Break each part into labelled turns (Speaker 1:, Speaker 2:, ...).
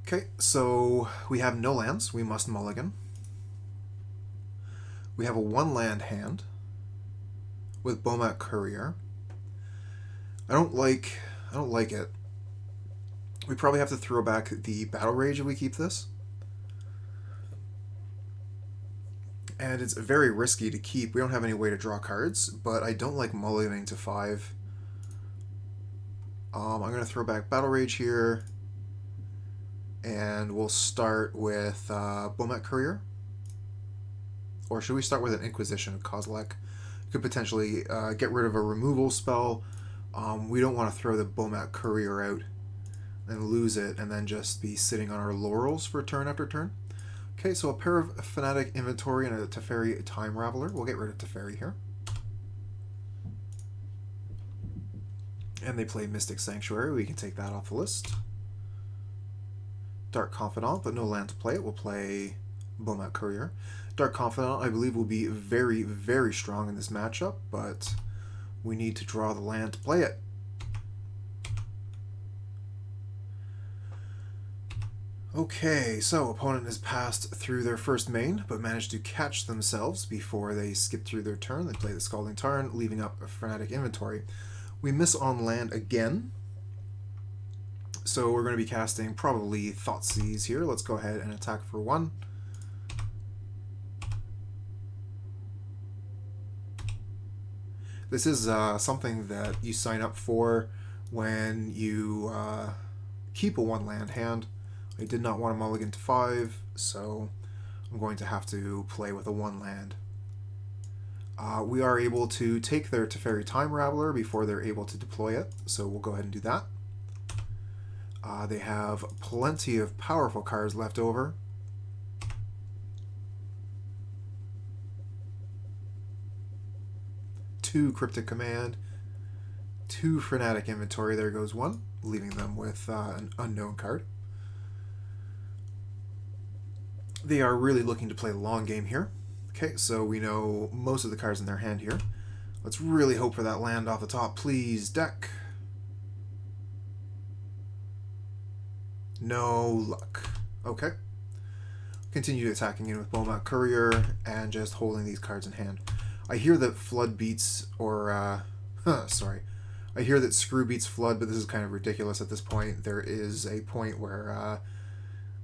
Speaker 1: Okay, so we have no lands. We must mulligan. We have a 1-land hand with Bomat Courier. I don't like it. We probably have to throw back the Battle Rage if we keep this. And it's very risky to keep. We don't have any way to draw cards, but I don't like mulliganing to 5. I'm going to throw back Battle Rage here. And we'll start with Bomat Courier. Or should we start with an Inquisition of Kozilek? Could potentially get rid of a removal spell. We don't want to throw the Bomat Courier out and lose it and then just be sitting on our laurels for turn after turn. Okay, so a pair of Fanatic Inventory and a Teferi Time Raveler. We'll get rid of Teferi here. And they play Mystic Sanctuary. We can take that off the list. Dark Confidant, but no land to play it. We'll play Bomat Courier. Dark Confidant, I believe, will be very, very strong in this matchup, but we need to draw the land to play it. Okay, so opponent has passed through their first main, but managed to catch themselves before they skip through their turn. They play the Scalding Tarn, leaving up a Fanatic Inventory. We miss on land again. So we're going to be casting probably Thoughtseize here. Let's go ahead and attack for 1. This is something that you sign up for when you keep a 1-land hand. I did not want to mulligan to 5, so I'm going to have to play with a 1-land. We are able to take their Teferi Time Raveler before they're able to deploy it, so we'll go ahead and do that. They have plenty of powerful cards left over. Two Cryptic Command, 2 Fanatic Inventory, there goes 1, leaving them with an unknown card. They are really looking to play the long game here. Okay, so we know most of the cards in their hand here. Let's really hope for that land off the top, please, deck. No luck. Okay. Continue attacking in with Bomat Courier and just holding these cards in hand. I hear that Flood beats, or, sorry. I hear that Screw beats Flood, but this is kind of ridiculous at this point. There is a point where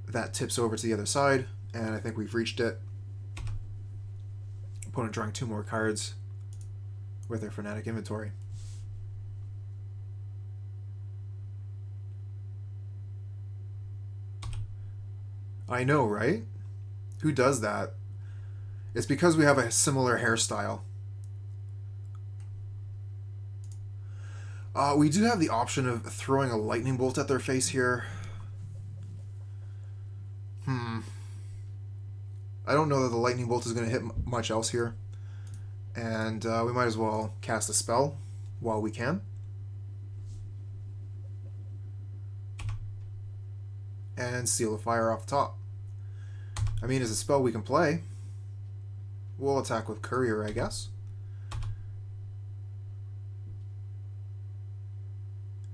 Speaker 1: that tips over to the other side, and I think we've reached it. Opponent drawing 2 more cards with their Fanatic Inventory. I know, right? Who does that? It's because we have a similar hairstyle. We do have the option of throwing a lightning bolt at their face here. I don't know that the lightning bolt is going to hit much else here. And we might as well cast a spell while we can. And Seal of Fire off the top. I mean, it's a spell we can play. We'll attack with Courier, I guess.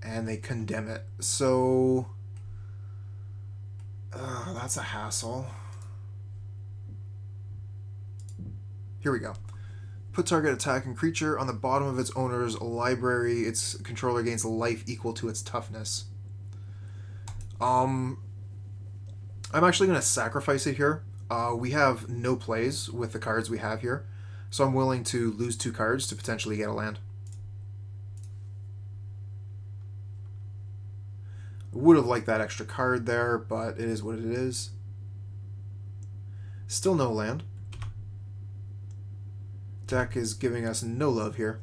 Speaker 1: And they condemn it. So that's a hassle. Here we go. Put target attacking creature on the bottom of its owner's library. Its controller gains life equal to its toughness. I'm actually going to sacrifice it here. We have no plays with the cards we have here, so I'm willing to lose 2 cards to potentially get a land. Would have liked that extra card there, but it is what it is. Still no land. Deck is giving us no love here.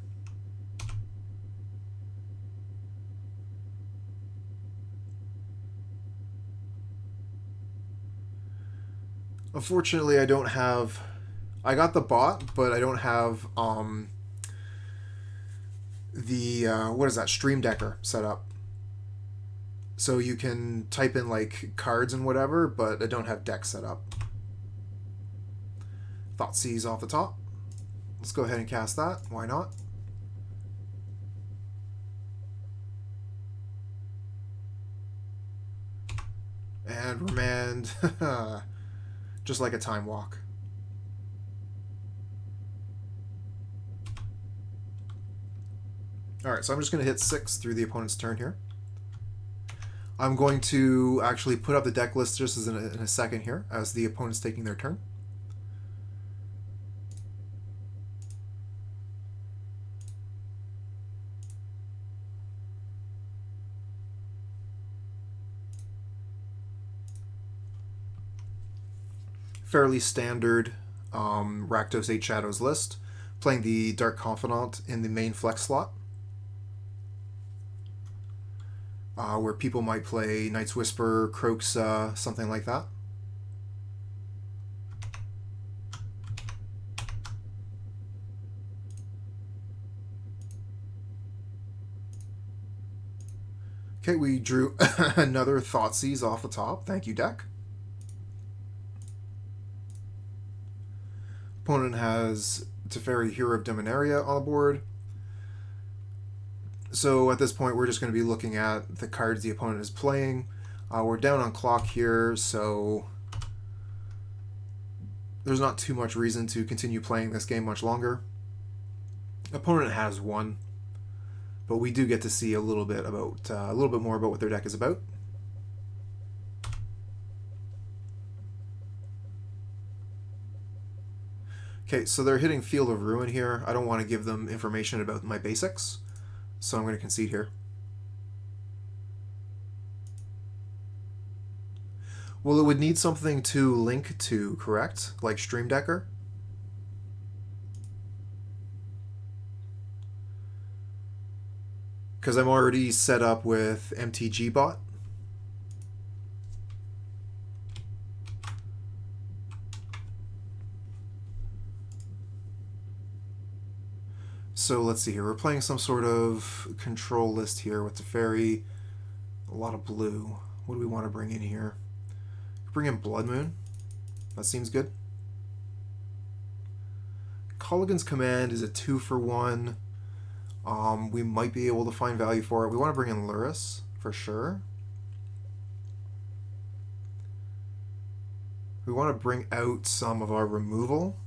Speaker 1: Unfortunately, I don't have... I got the bot, but I don't have the, what is that, Stream Decker set up. So you can type in, like, cards and whatever, but I don't have deck set up. Thoughtseize off the top. Let's go ahead and cast that. Why not? And remand, just like a time walk. Alright, so I'm just going to hit 6 through the opponent's turn here. I'm going to actually put up the deck list just as in a second here, as the opponent's taking their turn. Fairly standard Rakdos 8 Shadows list, playing the Dark Confidant in the main flex slot. Where people might play Night's Whisper, Kroxa, something like that. Okay, we drew another Thoughtseize off the top. Thank you, deck. Opponent has Teferi, Hero of Dominaria on the board. So at this point, we're just going to be looking at the cards the opponent is playing. We're down on clock here, so there's not too much reason to continue playing this game much longer. Opponent has won, but we do get to see a little bit more about what their deck is about. Okay, so they're hitting Field of Ruin here. I don't want to give them information about my basics, so I'm going to concede here. Well, it would need something to link to, correct? Like Stream Decker? Because I'm already set up with MtG bot. So let's see here. We're playing some sort of control list here with Teferi. A lot of blue. What do we want to bring in here? Bring in Blood Moon. That seems good. Kolaghan's Command is a 2-for-1. We might be able to find value for it. We want to bring in Lurrus for sure. We want to bring out some of our removal.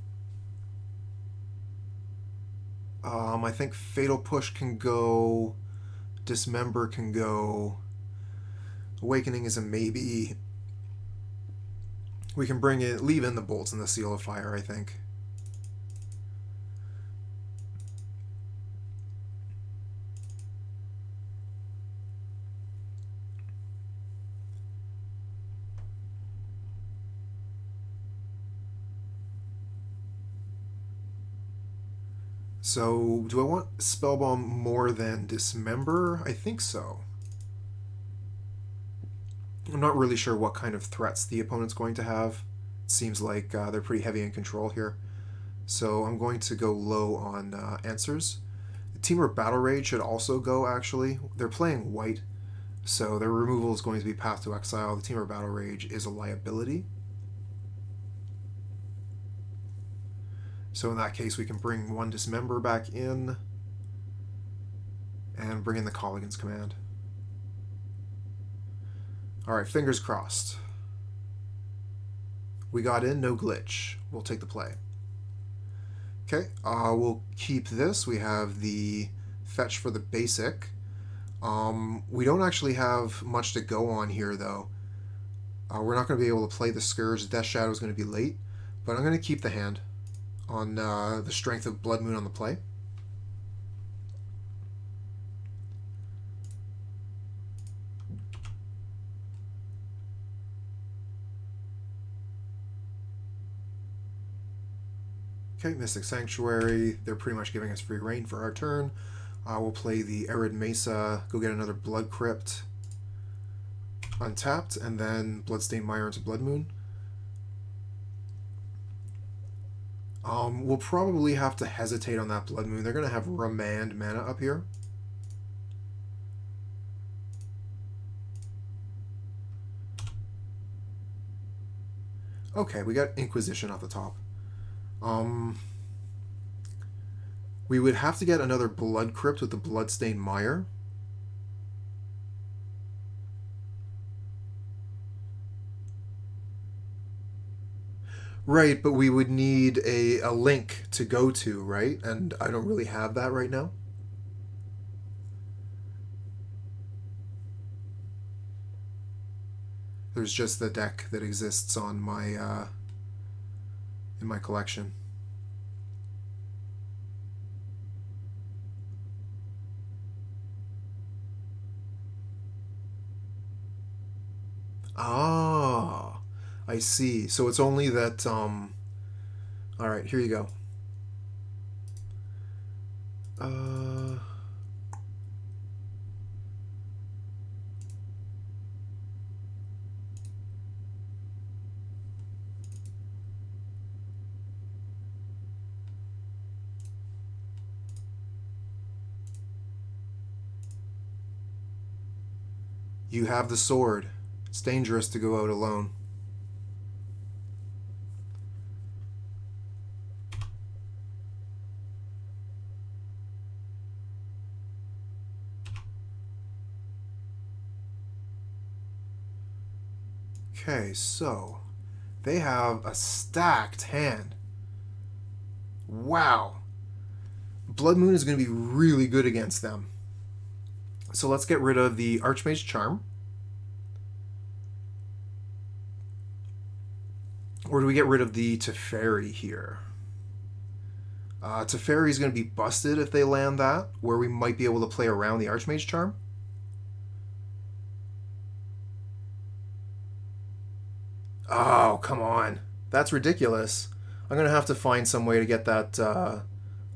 Speaker 1: I think Fatal Push can go. Dismember can go. Awakening is a maybe. We can bring in, leave in the Bolts and the Seal of Fire, I think. So, do I want Spellbomb more than Dismember? I think so. I'm not really sure what kind of threats the opponent's going to have. It seems like they're pretty heavy in control here. So I'm going to go low on answers. The Temur Battle Rage should also go, actually. They're playing white, so their removal is going to be Path to Exile. The Temur Battle Rage is a liability. So in that case, we can bring one Dismember back in and bring in the Kolaghan's Command. Alright, fingers crossed. We got in, no glitch. We'll take the play. Okay, we'll keep this. We have the fetch for the basic. We don't actually have much to go on here, though. We're not going to be able to play the Scourge. Death Shadow is going to be late, but I'm going to keep the hand on the strength of Blood Moon on the play. Okay, Mystic Sanctuary. They're pretty much giving us free reign for our turn. We'll play the Arid Mesa, go get another Blood Crypt untapped, and then Bloodstained Mire into Blood Moon. We'll probably have to hesitate on that Blood Moon. They're going to have Remand mana up here. Okay, we got Inquisition at the top. We would have to get another Blood Crypt with the Bloodstained Mire. Right, but we would need a link to go to, right? And I don't really have that right now. There's just the deck that exists on my in my collection. Ah, I see. So it's only that. All right, here you go. You have the sword. It's dangerous to go out alone. Okay, so they have a stacked hand. Wow. Blood Moon is going to be really good against them. So let's get rid of the Archmage Charm. Or do we get rid of the Teferi here? Teferi is going to be busted if they land that, where we might be able to play around the Archmage Charm. Oh, come on. That's ridiculous. I'm going to have to find some way to get that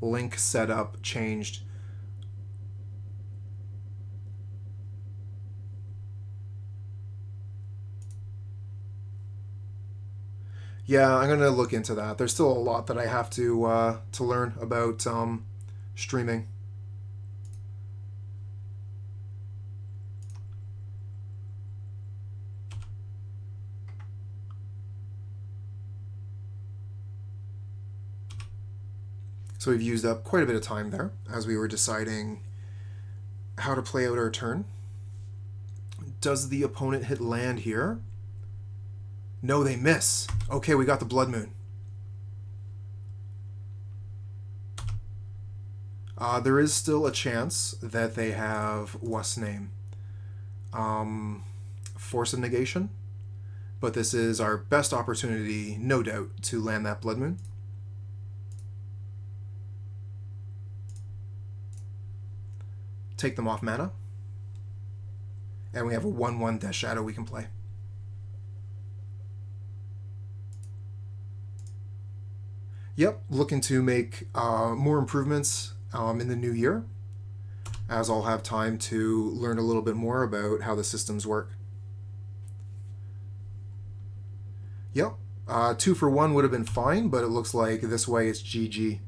Speaker 1: link set up changed. Yeah, I'm going to look into that. There's still a lot that I have to learn about streaming. So we've used up quite a bit of time there as we were deciding how to play out our turn. Does the opponent hit land here? No, they miss. Okay, we got the Blood Moon. There is still a chance that they have, what's name? Force of Negation. But this is our best opportunity, no doubt, to land that Blood Moon. Take them off mana. And we have a 1/1 Death Shadow we can play. Yep, looking to make more improvements in the new year, as I'll have time to learn a little bit more about how the systems work. Yep, 2 for 1 would have been fine, but it looks like this way it's GG.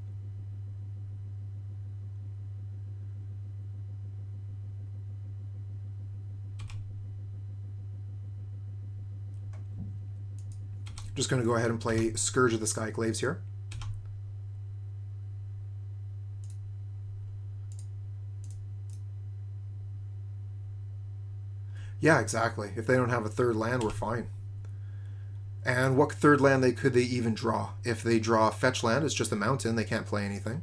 Speaker 1: Just going to go ahead and play Scourge of the Skyclaves here. Yeah, exactly. If they don't have a third land, we're fine. And what third land could they even draw? If they draw fetch land, it's just a mountain. They can't play anything.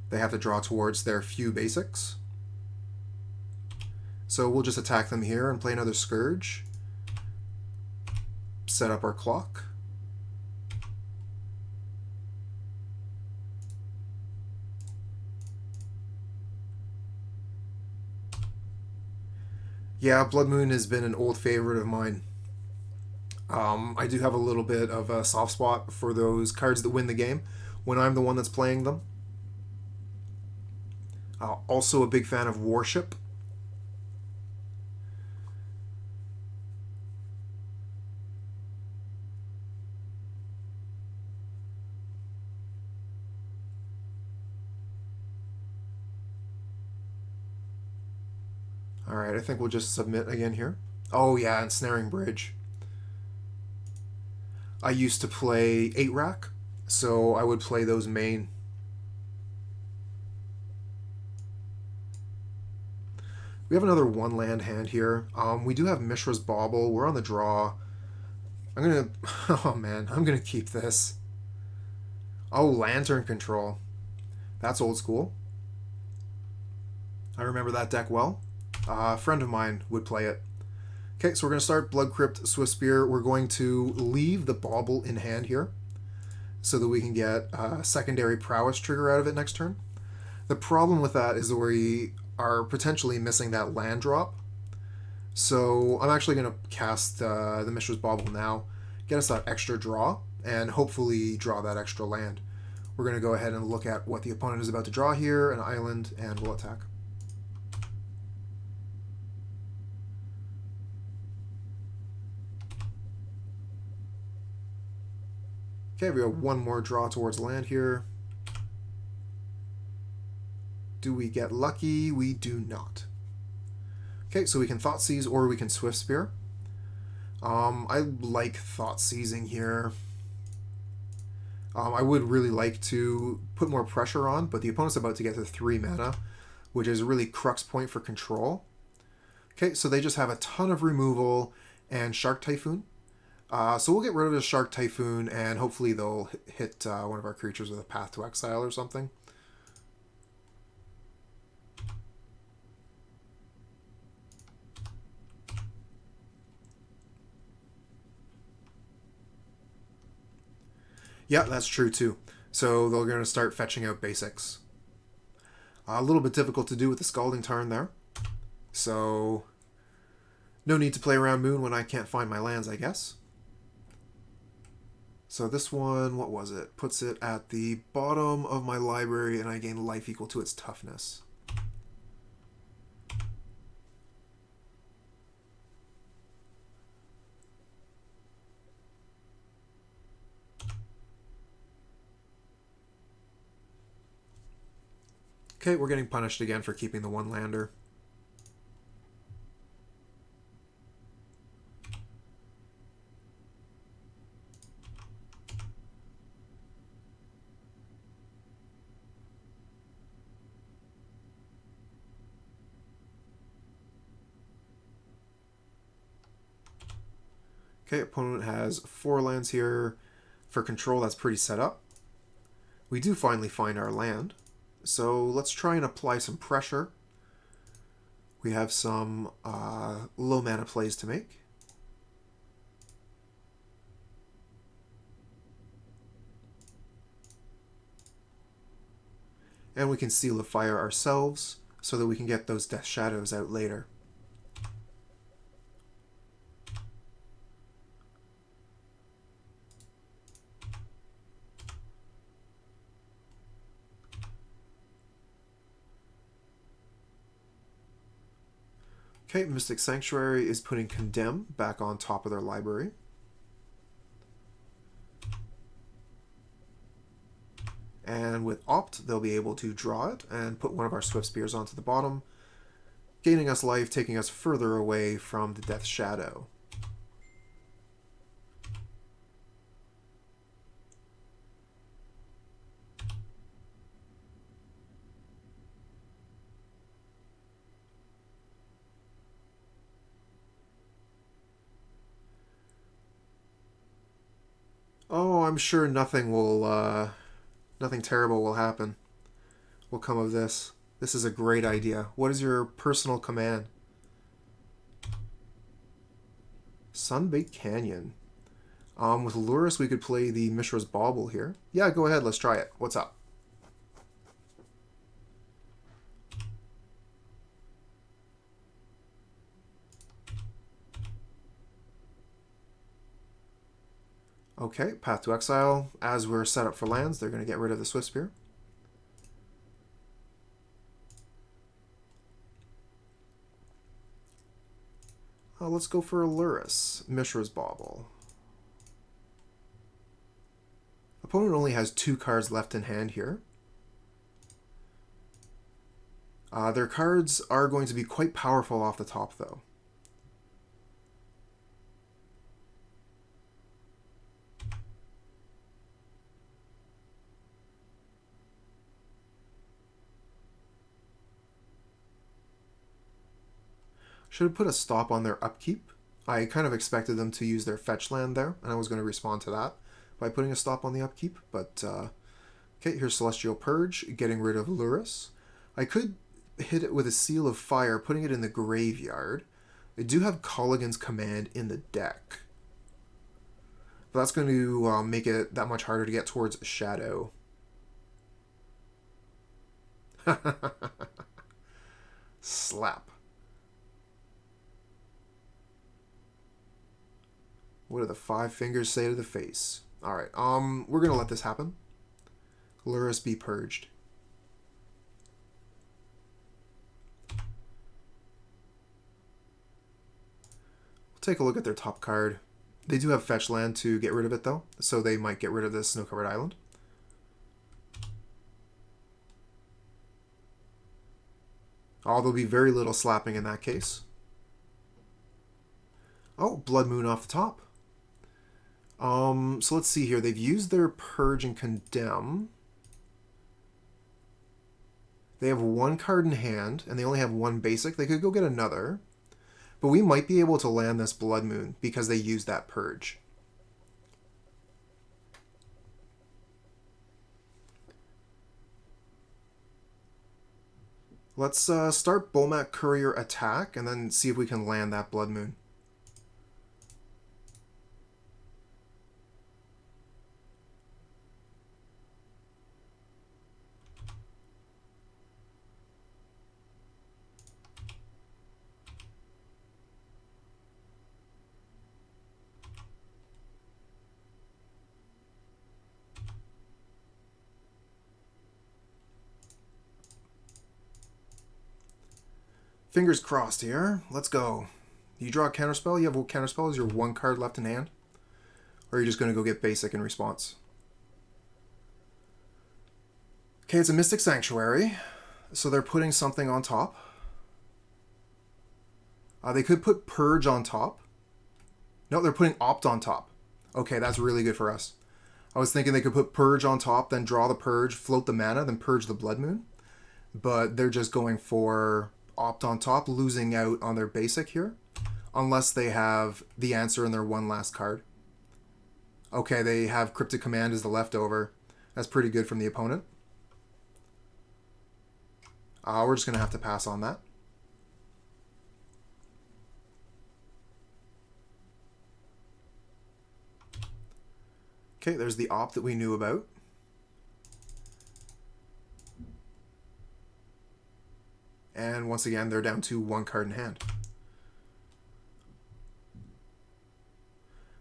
Speaker 1: They have to draw towards their few basics. So we'll just attack them here and play another Scourge. Set up our clock. Yeah, Blood Moon has been an old favorite of mine. I do have a little bit of a soft spot for those cards that win the game when I'm the one that's playing them. Also a big fan of Worship. Alright, I think we'll just submit again here. Oh yeah, Ensnaring Bridge. I used to play 8-rack, so I would play those main. We have another 1-land hand here. We do have Mishra's Bauble. We're on the draw. I'm gonna... Oh man, I'm gonna keep this. Oh, Lantern Control. That's old school. I remember that deck well. A friend of mine would play it. Okay, so we're going to start Blood Crypt, Swiftspear. We're going to leave the Bauble in hand here so that we can get a secondary Prowess trigger out of it next turn. The problem with that is that we are potentially missing that land drop. So I'm actually going to cast the Mishra's Bauble now, get us that extra draw, and hopefully draw that extra land. We're going to go ahead and look at what the opponent is about to draw here, an island, and we'll attack. Okay, we have one more draw towards land here. Do we get lucky? We do not. Okay, so we can Thoughtseize or we can Swiftspear. I like Thoughtseizing here. I would really like to put more pressure on, but the opponent's about to get to 3 mana, which is a really crux point for control. Okay, so they just have a ton of removal and Shark Typhoon. So we'll get rid of the Shark Typhoon, and hopefully they'll hit one of our creatures with a Path to Exile or something. Yeah, that's true too. So they're going to start fetching out basics. A little bit difficult to do with the Scalding Tarn there. So no need to play around Moon when I can't find my lands, I guess. So this one, what was it? Puts it at the bottom of my library, and I gain life equal to its toughness. Okay, we're getting punished again for keeping the one lander. Okay, opponent has 4 lands here. For control, that's pretty set up. We do finally find our land. So let's try and apply some pressure. We have some low mana plays to make. And we can Seal of Fire ourselves so that we can get those Death Shadows out later. Okay, Mystic Sanctuary is putting Condemn back on top of their library. And with Opt, they'll be able to draw it and put one of our Swiftspears onto the bottom, gaining us life, taking us further away from the Death Shadow. Oh, I'm sure nothing will, nothing terrible will happen. Will come of this. This is a great idea. What is your personal command? Sunbaked Canyon. With Lurrus, we could play the Mishra's Bauble here. Yeah, go ahead. Let's try it. What's up? Okay, Path to Exile. As we're set up for lands, they're going to get rid of the Swiftspear. Let's go for a Lurrus. Mishra's Bauble. Opponent only has 2 cards left in hand here. Their cards are going to be quite powerful off the top, though. Should have put a stop on their upkeep. I kind of expected them to use their fetch land there, and I was going to respond to that by putting a stop on the upkeep, but okay, here's Celestial Purge, getting rid of Lurrus. I could hit it with a Seal of Fire, putting it in the graveyard. I do have Kolaghan's Command in the deck, but that's going to make it that much harder to get towards Shadow. Slap. What do the 5 fingers say to the face? Alright, we're going to let this happen. Lurrus be purged. We'll take a look at their top card. They do have fetch land to get rid of it, though, so they might get rid of this snow-covered island. Oh, there'll be very little slapping in that case. Oh, Blood Moon off the top. So let's see here. They've used their Purge and Condemn. They have 1 card in hand, and they only have 1 basic. They could go get another. But we might be able to land this Blood Moon because they used that Purge. Let's start Bomat Courier attack, and then see if we can land that Blood Moon. Fingers crossed here. Let's go. You draw a counterspell. You have a counterspell as your 1 card left in hand. Or are you just going to go get basic in response? Okay, it's a Mystic Sanctuary. So they're putting something on top. They could put Purge on top. No, they're putting Opt on top. Okay, that's really good for us. I was thinking they could put Purge on top, then draw the Purge, float the mana, then Purge the Blood Moon. But they're just going for Opt on top, losing out on their basic here. Unless they have the answer in their 1 last card. Okay, they have Cryptic Command as the leftover. That's pretty good from the opponent. We're just going to have to pass on that. Okay, there's the Opt that we knew about. And once again, they're down to 1 card in hand.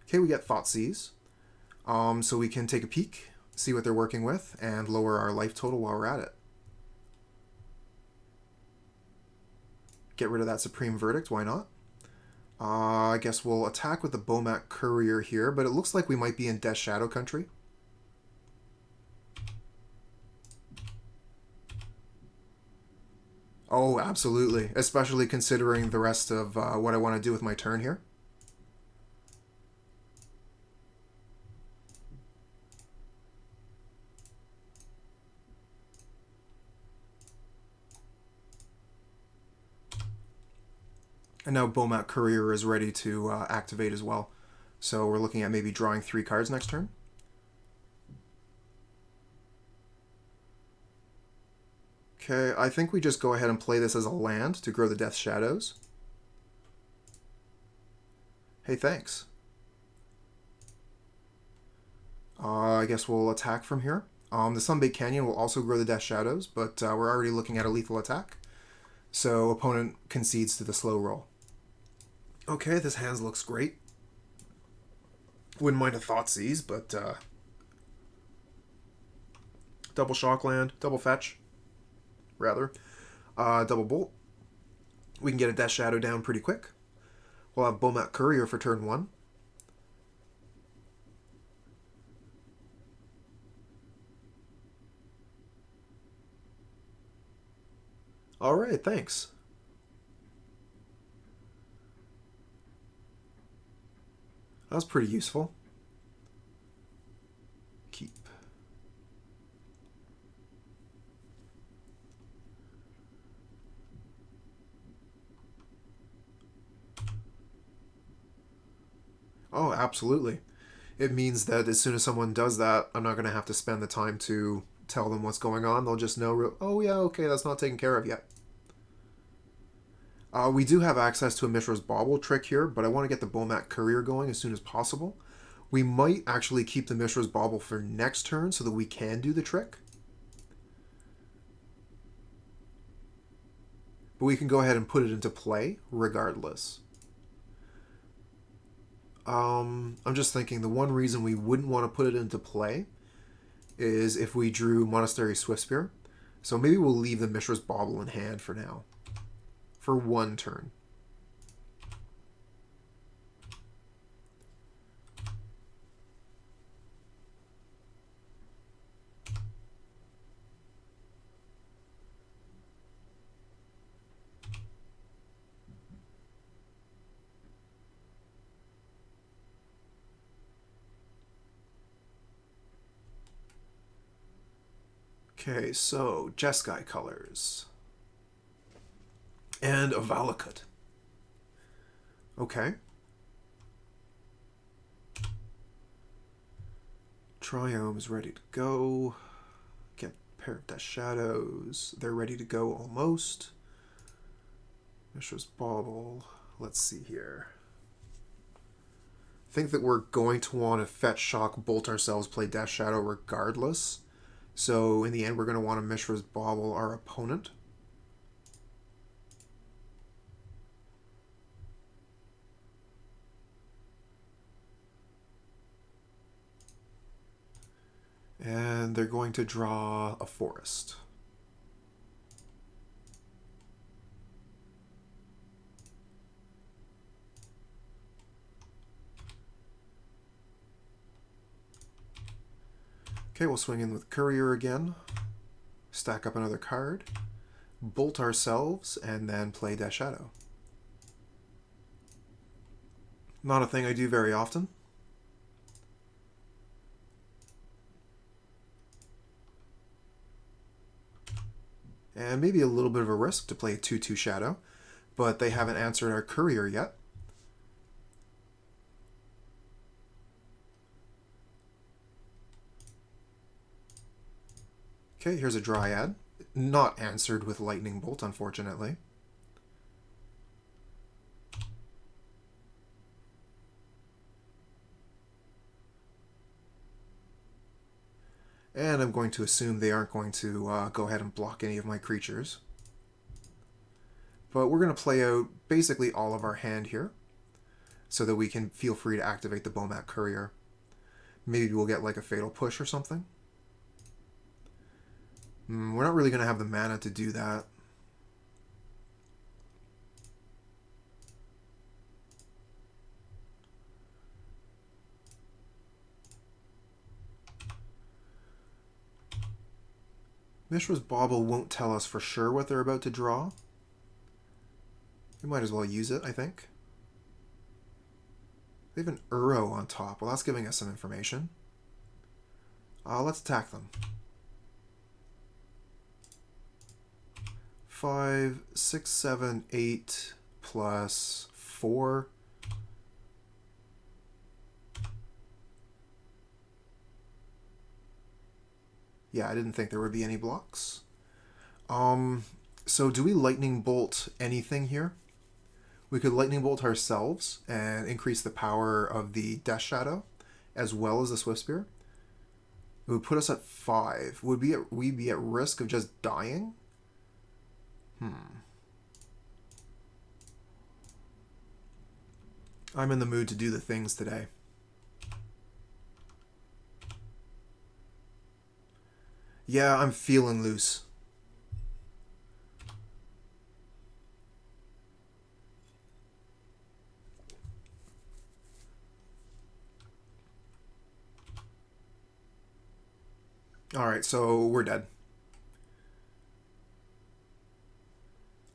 Speaker 1: Okay, we get Thoughtseize. So we can take a peek, see what they're working with, and lower our life total while we're at it. Get rid of that Supreme Verdict, why not? I guess we'll attack with the Bomat Courier here, but it looks like we might be in Death Shadow country. Oh, absolutely. Especially considering the rest of what I want to do with my turn here. And now Bomat Courier is ready to activate as well. So we're looking at maybe drawing 3 cards next turn. Okay, I think we just go ahead and play this as a land to grow the Death Shadows. Hey, thanks. I guess we'll attack from here. The Sunbaked Canyon will also grow the Death Shadows, but we're already looking at a lethal attack. So opponent concedes to the slow roll. Okay, this hand looks great. Wouldn't mind a Thoughtseize, but double shock land, double fetch, rather. Double bolt. We can get a Death Shadow down pretty quick. We'll have Bomat Courier for turn 1. Alright, thanks. That was pretty useful. Keep. Oh, absolutely. It means that as soon as someone does that, I'm not going to have to spend the time to tell them what's going on. They'll just know, oh yeah, okay, that's not taken care of yet. We do have access to a Mishra's Bauble trick here, but I want to get the Bomat Courier going as soon as possible. We might actually keep the Mishra's Bauble for next turn so that we can do the trick. But we can go ahead and put it into play regardless. I'm just thinking the one reason we wouldn't want to put it into play is if we drew Monastery Swiftspear. So maybe we'll leave the Mishra's Bauble in hand for now. For one turn. Okay, so Jeskai colors. And a Valakut. Okay. Triome's ready to go. Get a pair of Death Shadows. They're ready to go almost. Mishra's Bauble. Let's see here. I think that we're going to want to fetch, shock, bolt ourselves, play Death Shadow regardless. So in the end, we're going to want to Mishra's Bauble our opponent. And they're going to draw a forest. Okay, we'll swing in with Courier again. Stack up another card. Bolt ourselves, and then play Death Shadow. Not a thing I do very often. And maybe a little bit of a risk to play a 2/2 Shadow, but they haven't answered our Courier yet. Okay, here's a Dryad. Not answered with Lightning Bolt, unfortunately. And I'm going to assume they aren't going to go ahead and block any of my creatures. But we're going to play out basically all of our hand here, so that we can feel free to activate the Bomat Courier. Maybe we'll get like a Fatal Push or something. We're not really going to have the mana to do that. Mishra's Bauble won't tell us for sure what they're about to draw. We might as well use it, I think. They have an Uro on top. Well, that's giving us some information. Let's attack them. 5, 6, 7, 8 plus 4. Yeah, I didn't think there would be any blocks. So do we Lightning Bolt anything here? We could Lightning Bolt ourselves and increase the power of the Death Shadow, as well as the Swiftspear. It would put us at 5. Would we be at risk of just dying? I'm in the mood to do the things today. Yeah, I'm feeling loose. Alright, so we're dead.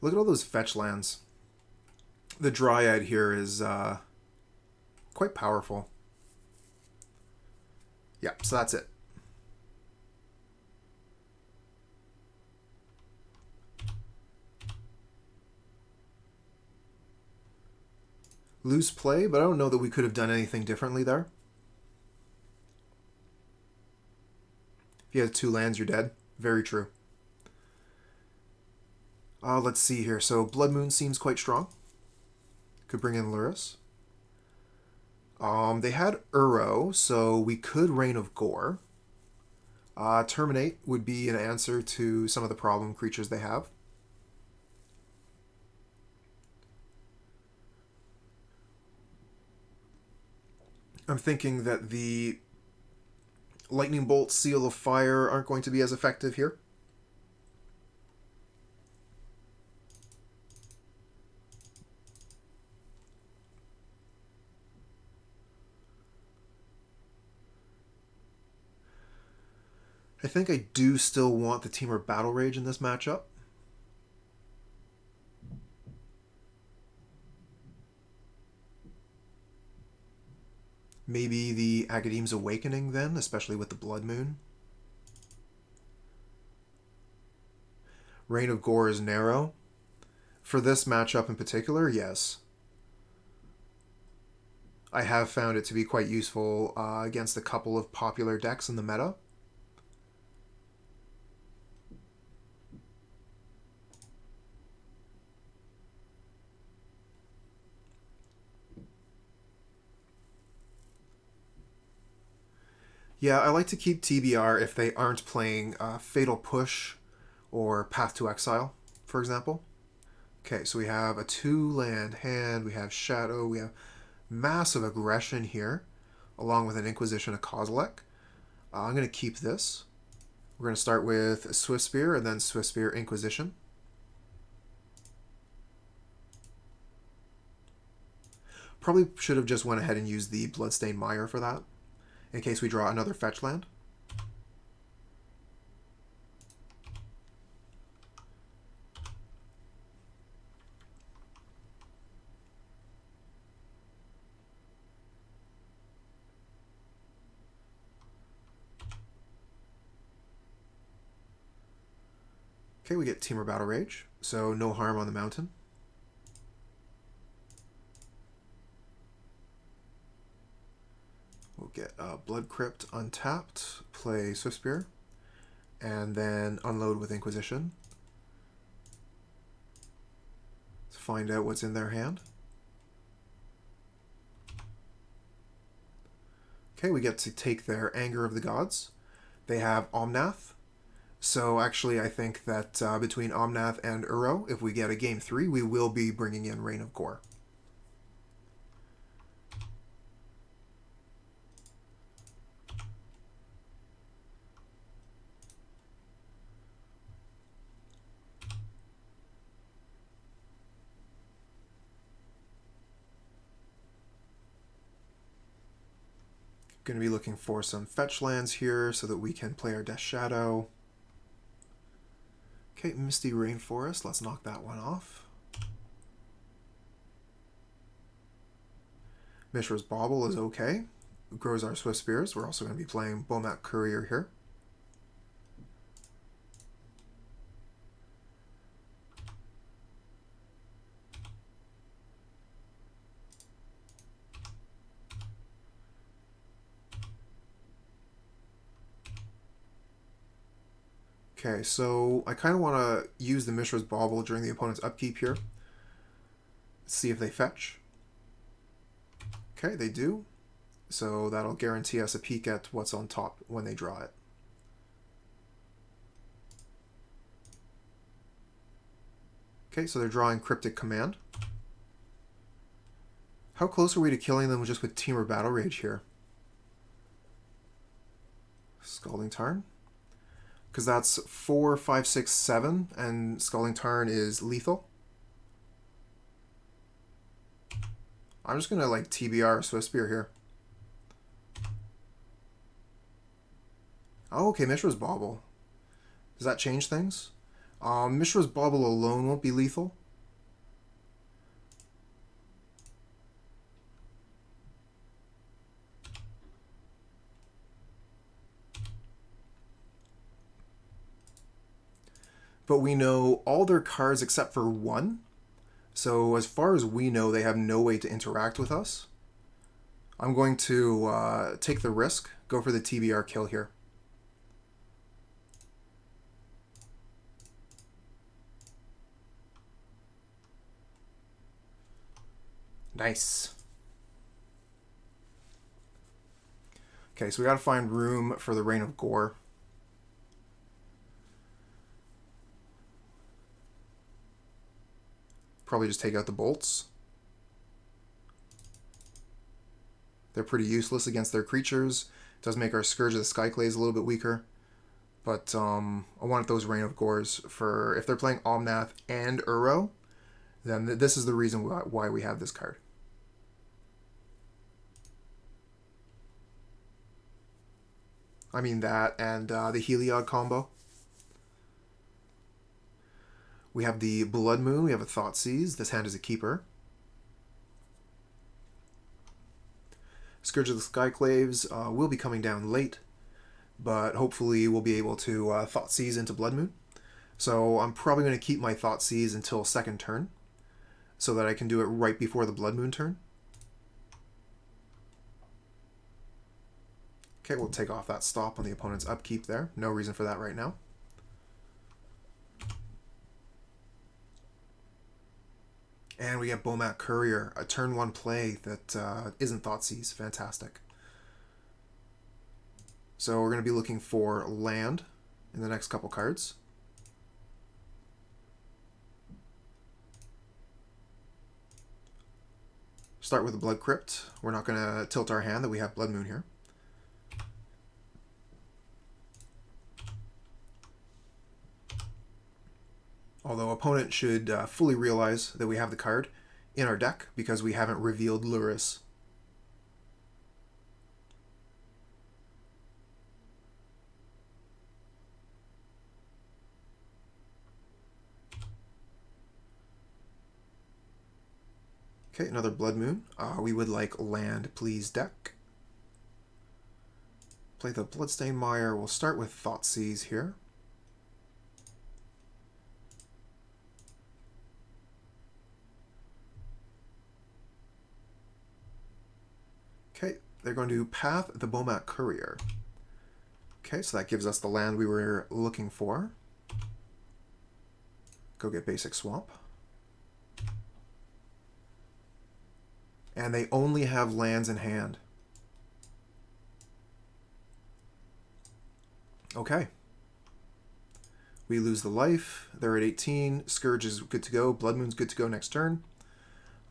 Speaker 1: Look at all those fetch lands. The Dryad here is quite powerful. Yeah, so that's it. Loose play, but I don't know that we could have done anything differently there. If you had 2 lands, you're dead. Very true. Let's see here. So Blood Moon seems quite strong. Could bring in Lurrus. They had Uro, so we could Rain of Gore. Terminate would be an answer to some of the problem creatures they have. I'm thinking that the Lightning Bolt, Seal of Fire aren't going to be as effective here. I think I do still want the Temur Battle Rage in this matchup. Maybe the Agadeem's Awakening then, especially with the Blood Moon. Rain of Gore is narrow. For this matchup in particular, yes. I have found it to be quite useful against a couple of popular decks in the meta. Yeah, I like to keep TBR if they aren't playing Fatal Push or Path to Exile, for example. Okay, so we have a 2-land hand, we have Shadow, we have massive aggression here, along with an Inquisition of Kozilek. I'm going to keep this. We're going to start with Swiftspear and then Swiftspear Inquisition. Probably should have just went ahead and used the Bloodstained Mire for that, in case we draw another fetch land. Okay, we get Temur Battle Rage, so no harm on the mountain. We'll get Blood Crypt untapped, play Swiftspear, and then unload with Inquisition to find out what's in their hand. Okay, we get to take their Anger of the Gods. They have Omnath. So actually I think that between Omnath and Uro, if we get a game 3, we will be bringing in Rain of Gore. Going to be looking for some fetch lands here so that we can play our Death Shadow. Okay, Misty Rainforest, let's knock that one off. Mishra's Bauble is okay. It grows our Swiftspears. We're also going to be playing Bomat Courier here. Okay, so I kind of want to use the Mishra's Bauble during the opponent's upkeep here. Let's see if they fetch. Okay, they do. So that'll guarantee us a peek at what's on top when they draw it. Okay, so they're drawing Cryptic Command. How close are we to killing them just with Temur Battle Rage here? Scalding Tarn. Because that's 4, 5, 6, 7, and Scalding Tarn is lethal. I'm just going to like TBR Swiftspear here. Oh, okay, Mishra's Bauble. Does that change things? Mishra's Bauble alone won't be lethal. But we know all their cards except for one. So as far as we know, they have no way to interact with us. I'm going to take the risk, go for the TBR kill here. Nice. Okay, so we got to find room for the Rain of Gore. Probably just take out the bolts. They're pretty useless against their creatures. It does make our Scourge of the Skyclaves a little bit weaker. But I wanted those Rain of Gores for... If they're playing Omnath and Uro, then this is the reason why we have this card. I mean that and the Heliod combo. We have the Blood Moon. We have a Thoughtseize. This hand is a keeper. Scourge of the Skyclaves will be coming down late, but hopefully we'll be able to Thoughtseize into Blood Moon. So I'm probably going to keep my Thoughtseize until second turn, so that I can do it right before the Blood Moon turn. Okay, we'll take off that stop on the opponent's upkeep there. No reason for that right now. And we get Bomat Courier, a turn 1 play that isn't Thoughtseize. Fantastic. So we're going to be looking for land in the next couple cards. Start with the Blood Crypt. We're not going to tilt our hand that we have Blood Moon here. Although opponent should fully realize that we have the card in our deck because we haven't revealed Lurrus. Okay, another Blood Moon. We would like land, please, deck. Play the Bloodstained Mire. We'll start with Thoughtseize here. Okay, they're going to path the Bomat Courier. Okay, so that gives us the land we were looking for. Go get basic swamp. And they only have lands in hand. Okay. We lose the life. They're at 18. Scourge is good to go. Blood Moon's good to go next turn.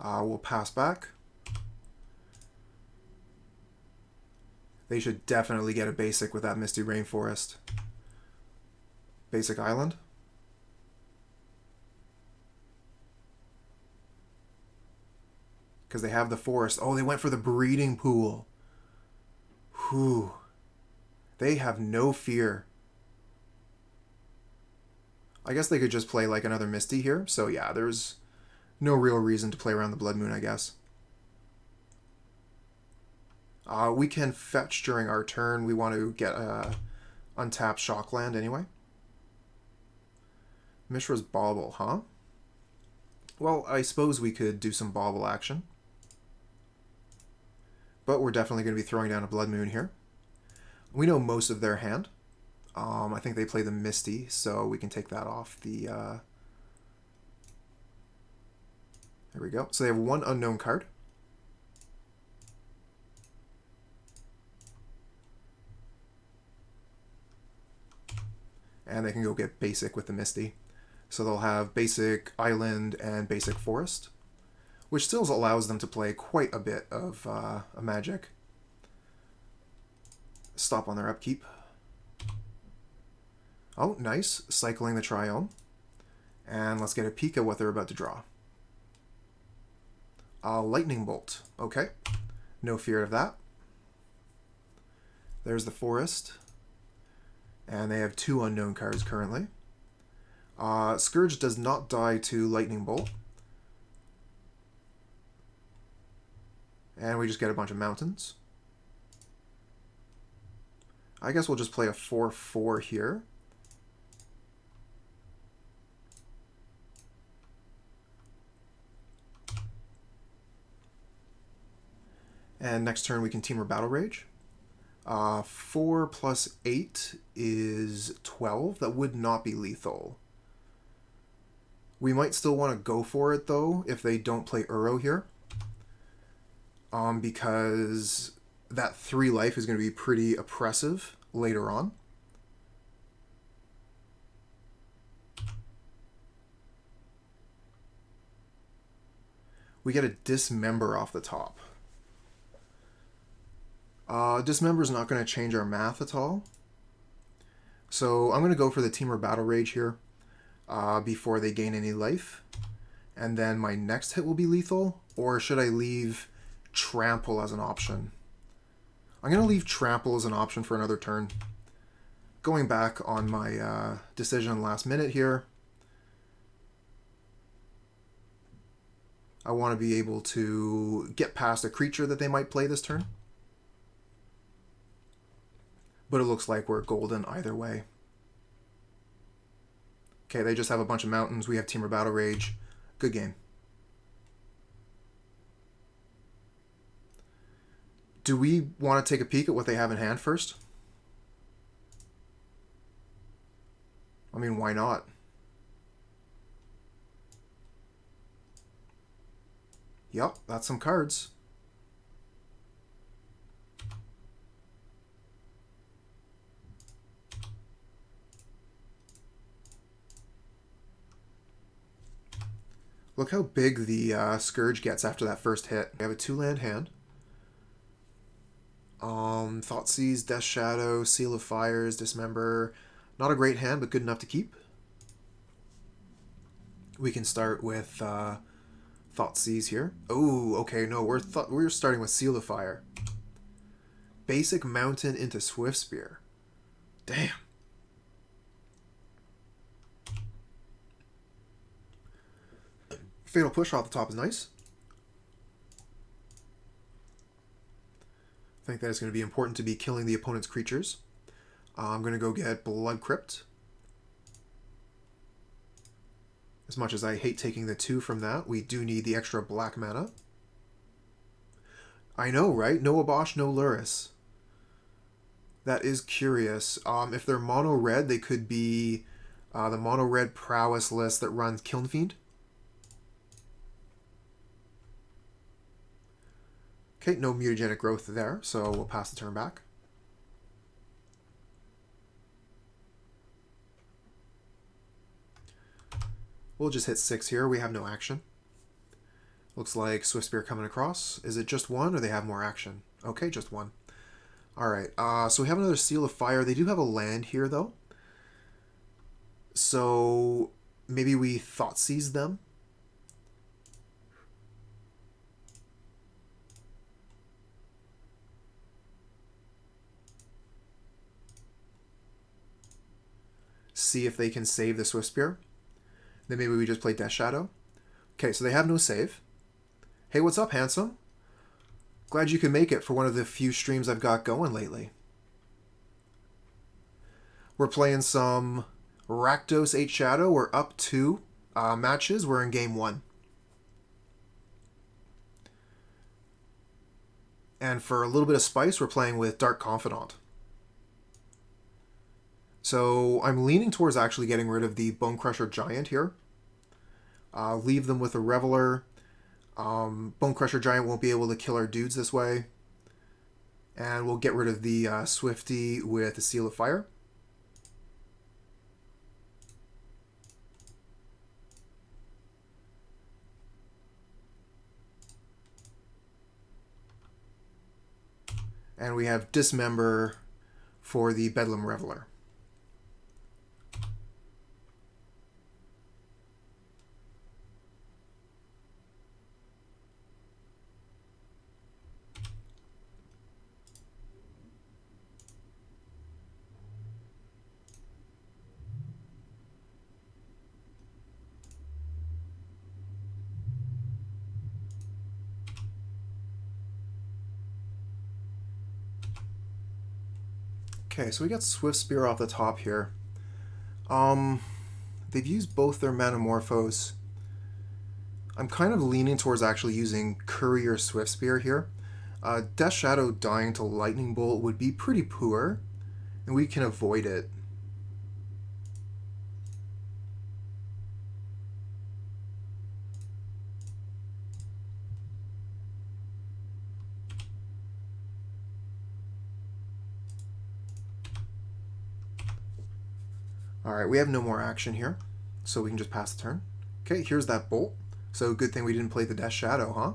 Speaker 1: We'll pass back. They should definitely get a basic with that Misty Rainforest. Basic Island. Because they have the forest. Oh, they went for the breeding pool. Whew. They have no fear. I guess they could just play like another Misty here. So yeah, there's no real reason to play around the Blood Moon, I guess. We can fetch during our turn. We want to get a untapped Shockland anyway. Mishra's Bauble, huh? Well, I suppose we could do some Bauble action. But we're definitely going to be throwing down a Blood Moon here. We know most of their hand. I think they play the Misty, so we can take that off the... There we go. So they have one unknown card. And they can go get basic with the Misty. So they'll have basic Island and basic Forest, which still allows them to play quite a bit of a magic. Stop on their upkeep. Oh, nice. Cycling the Triome. And let's get a peek at what they're about to draw. Lightning Bolt. Okay. No fear of that. There's the Forest. And they have two unknown cards currently. Scourge does not die to Lightning Bolt. And we just get a bunch of mountains. I guess we'll just play a 4/4 here. And next turn we can Temur Battle Rage. 4 plus 8 is 12. That would not be lethal. We might still want to go for it, though, if they don't play Uro here. Because that 3 life is going to be pretty oppressive later on. We get a Dismember off the top. Dismember is not going to change our math at all. So I'm going to go for the Temur Battle Rage here before they gain any life. And then my next hit will be lethal. Or should I leave Trample as an option? I'm going to leave Trample as an option for another turn. Going back on my decision last minute here. I want to be able to get past a creature that they might play this turn. But it looks like we're golden either way. Okay, they just have a bunch of mountains. We have Temur Battle Rage. Good game. Do we want to take a peek at what they have in hand first? I mean, why not? Yep, that's some cards. Look how big the Scourge gets after that first hit. We have a 2-land hand. Thoughtseize, Death Shadow, Seal of Fires, Dismember. Not a great hand, but good enough to keep. We can start with Thoughtseize here. Oh, okay, no, we're starting with Seal of Fire. Basic Mountain into Swiftspear. Damn. Fatal Push off the top is nice. I think that is going to be important to be killing the opponent's creatures. I'm going to go get Blood Crypt. As much as I hate taking the 2 from that, we do need the extra black mana. I know, right? No Abosh, no Lurrus. That is curious. If they're mono red, they could be the mono red Prowess list that runs Kiln Fiend. Okay, no mutagenic growth there, so we'll pass the turn back. We'll just hit 6 here. We have no action. Looks like Swiftspear coming across. Is it just 1 or they have more action? Okay, just 1. Alright, so we have another Seal of Fire. They do have a land here, though. So maybe we Thoughtseize them. See if they can save the Swiftspear. Then maybe we just play Death Shadow. Okay, so they have no save. Hey, what's up, handsome? Glad you can make it for one of the few streams I've got going lately. We're playing some Rakdos 8 Shadow. We're up 2 matches. We're in game 1. And for a little bit of spice, we're playing with Dark Confidant. So I'm leaning towards actually getting rid of the Bonecrusher Giant here. Leave them with a Reveler. Bonecrusher Giant won't be able to kill our dudes this way. And we'll get rid of the Swifty with the Seal of Fire. And we have Dismember for the Bedlam Reveler. Okay, so we got Swiftspear off the top here. They've used both their Manamorphose. I'm kind of leaning towards actually using Courier Swiftspear here. Death Shadow dying to Lightning Bolt would be pretty poor, and we can avoid it. Alright, we have no more action here, so we can just pass the turn. Okay, here's that bolt. So good thing we didn't play the Death Shadow, huh?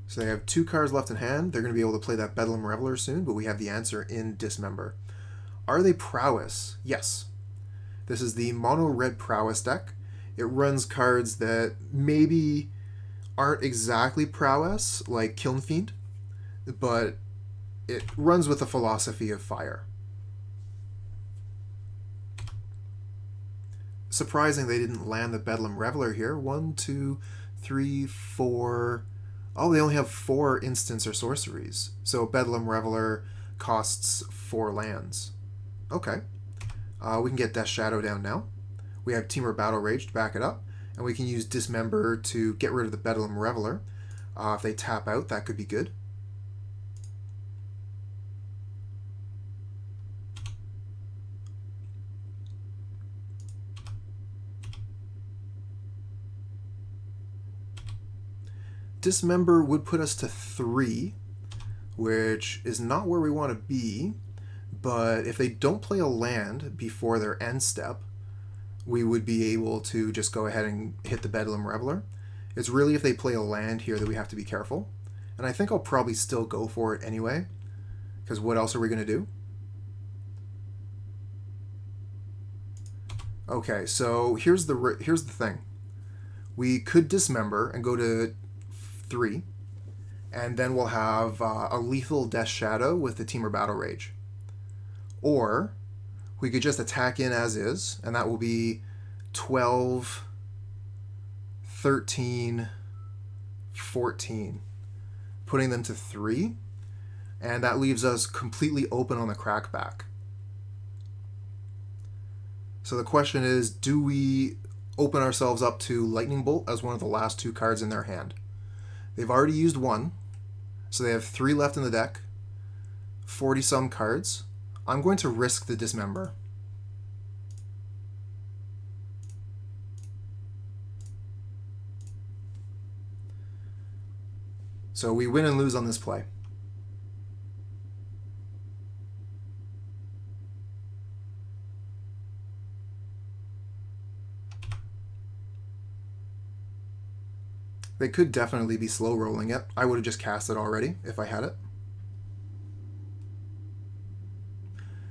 Speaker 1: So they have 2 cards left in hand. They're going to be able to play that Bedlam Reveler soon, but we have the answer in Dismember. Are they Prowess? Yes. This is the mono Red Prowess deck. It runs cards that maybe aren't exactly Prowess, like Kiln Fiend, but it runs with a philosophy of fire. Surprising they didn't land the Bedlam Reveler here. 1, 2, 3, 4... Oh, they only have 4 instants or sorceries. So Bedlam Reveler costs 4 lands. Okay. We can get Death Shadow down now. We have Temur Battle Rage to back it up. And we can use Dismember to get rid of the Bedlam Reveler. If they tap out, that could be good. Dismember would put us to 3, which is not where we want to be, but if they don't play a land before their end step, we would be able to just go ahead and hit the Bedlam Reveler. It's really if they play a land here that we have to be careful, and I think I'll probably still go for it anyway, because what else are we going to do? Okay, so here's the thing. We could Dismember and go to 3, and then we'll have a lethal Death Shadow with the Temur Battle Rage. Or we could just attack in as is, and that will be 12, 13, 14, putting them to 3, and that leaves us completely open on the crackback. So the question is, do we open ourselves up to Lightning Bolt as one of the last 2 cards in their hand? They've already used 1, so they have 3 left in the deck, 40-some cards. I'm going to risk the Dismember. So we win and lose on this play. They could definitely be slow rolling it. I would have just cast it already if I had it.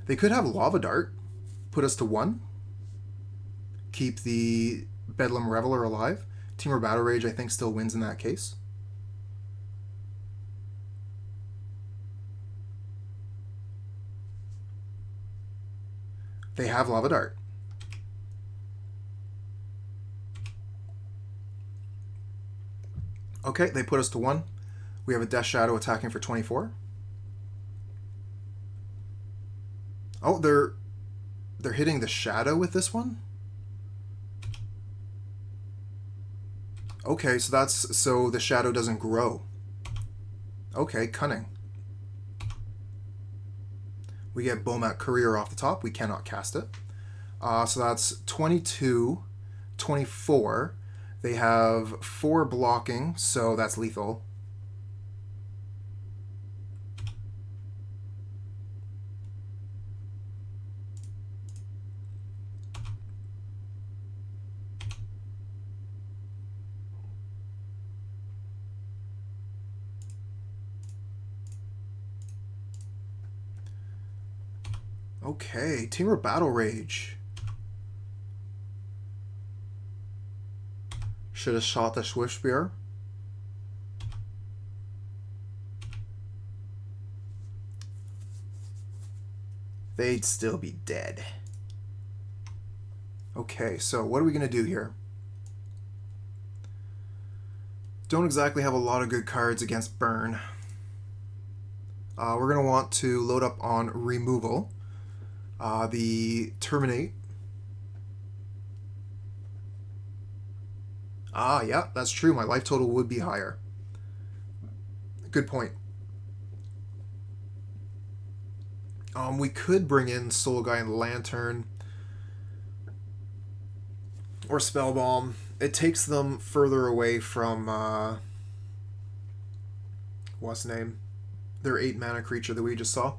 Speaker 1: They could have Lava Dart, put us to 1, keep the Bedlam Reveler alive. Temur Battle Rage, I think, still wins in that case. They have Lava Dart. Okay, they put us to 1. We have a Death Shadow attacking for 24. Oh, they're hitting the Shadow with this one? Okay, so the Shadow doesn't grow. Okay, cunning. We get Bomat Courier off the top. We cannot cast it. So that's 22, 24. They have 4 blocking, so that's lethal. Okay, Temur Battle Rage. Should have shot the Swiftspear. They'd still be dead. Okay, so what are we going to do here? Don't exactly have a lot of good cards against Burn. We're going to want to load up on Removal. The Terminate. Ah, yeah, that's true. My life total would be higher. Good point. We could bring in Soul Guy and Lantern or Spellbomb. It takes them further away from what's the name? Their 8 mana creature that we just saw.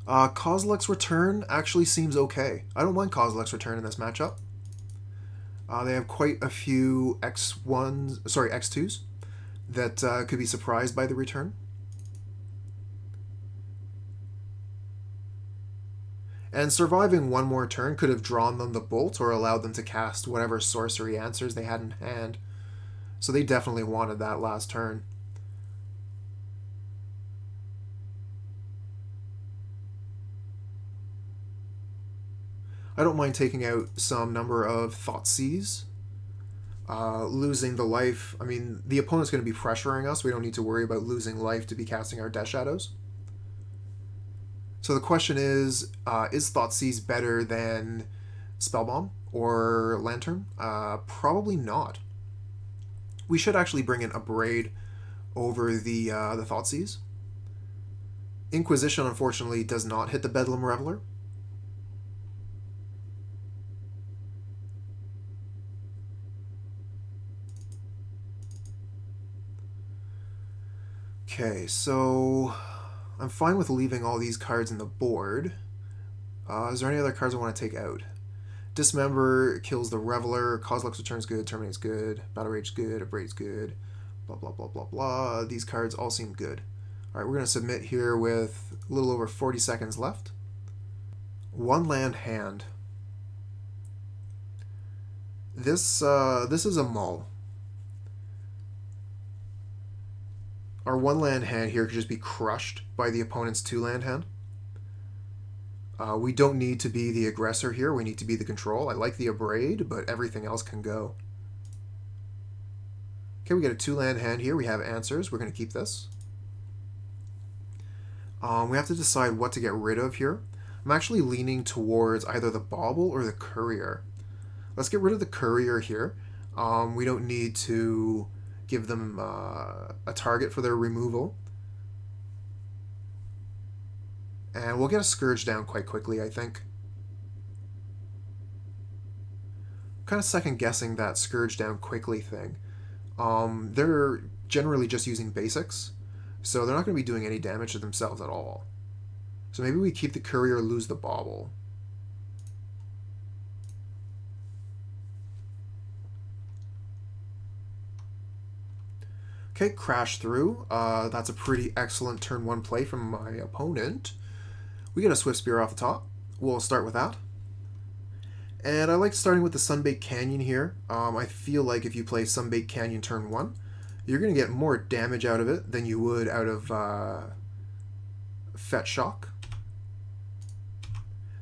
Speaker 1: Kozilek's Return actually seems okay. I don't mind Kozilek's Return in this matchup. They have quite a few X2s that could be surprised by the return. And surviving one more turn could have drawn them the bolt or allowed them to cast whatever sorcery answers they had in hand. So they definitely wanted that last turn. I don't mind taking out some number of Thoughtseize. Losing the life. I mean, the opponent's going to be pressuring us. We don't need to worry about losing life to be casting our Death Shadows. So the question is Thoughtseize better than Spellbomb or Lantern? Probably not. We should actually bring in Abrade over the Thoughtseize. Inquisition, unfortunately, does not hit the Bedlam Reveler. Okay, so I'm fine with leaving all these cards in the board. Is there any other cards I want to take out? Dismember kills the Reveler, Kozilek's Return's good, Terminate's good, Battle Rage's good, Abrade's good, blah blah blah blah blah. These cards all seem good. Alright, we're going to submit here with a little over 40 seconds left. 1 land hand. This is a mull. Our 1 land hand here could just be crushed by the opponent's 2 land hand. We don't need to be the aggressor here. We need to be the control. I like the Abrade, but everything else can go. Okay, we get a 2 land hand here. We have answers. We're going to keep this. We have to decide what to get rid of here. I'm actually leaning towards either the Bauble or the Courier. Let's get rid of the Courier here. We don't need to give them a target for their removal. And we'll get a Scourge down quite quickly, I think. Kind of second guessing that Scourge down quickly thing. They're generally just using basics, so they're not going to be doing any damage to themselves at all. So maybe we keep the Courier, lose the Bauble. Okay, crash through. That's a pretty excellent turn 1 play from my opponent. We get a Swiftspear off the top. We'll start with that. And I like starting with the Sunbaked Canyon here. I feel like if you play Sunbaked Canyon turn 1, you're going to get more damage out of it than you would out of Fetch Shock.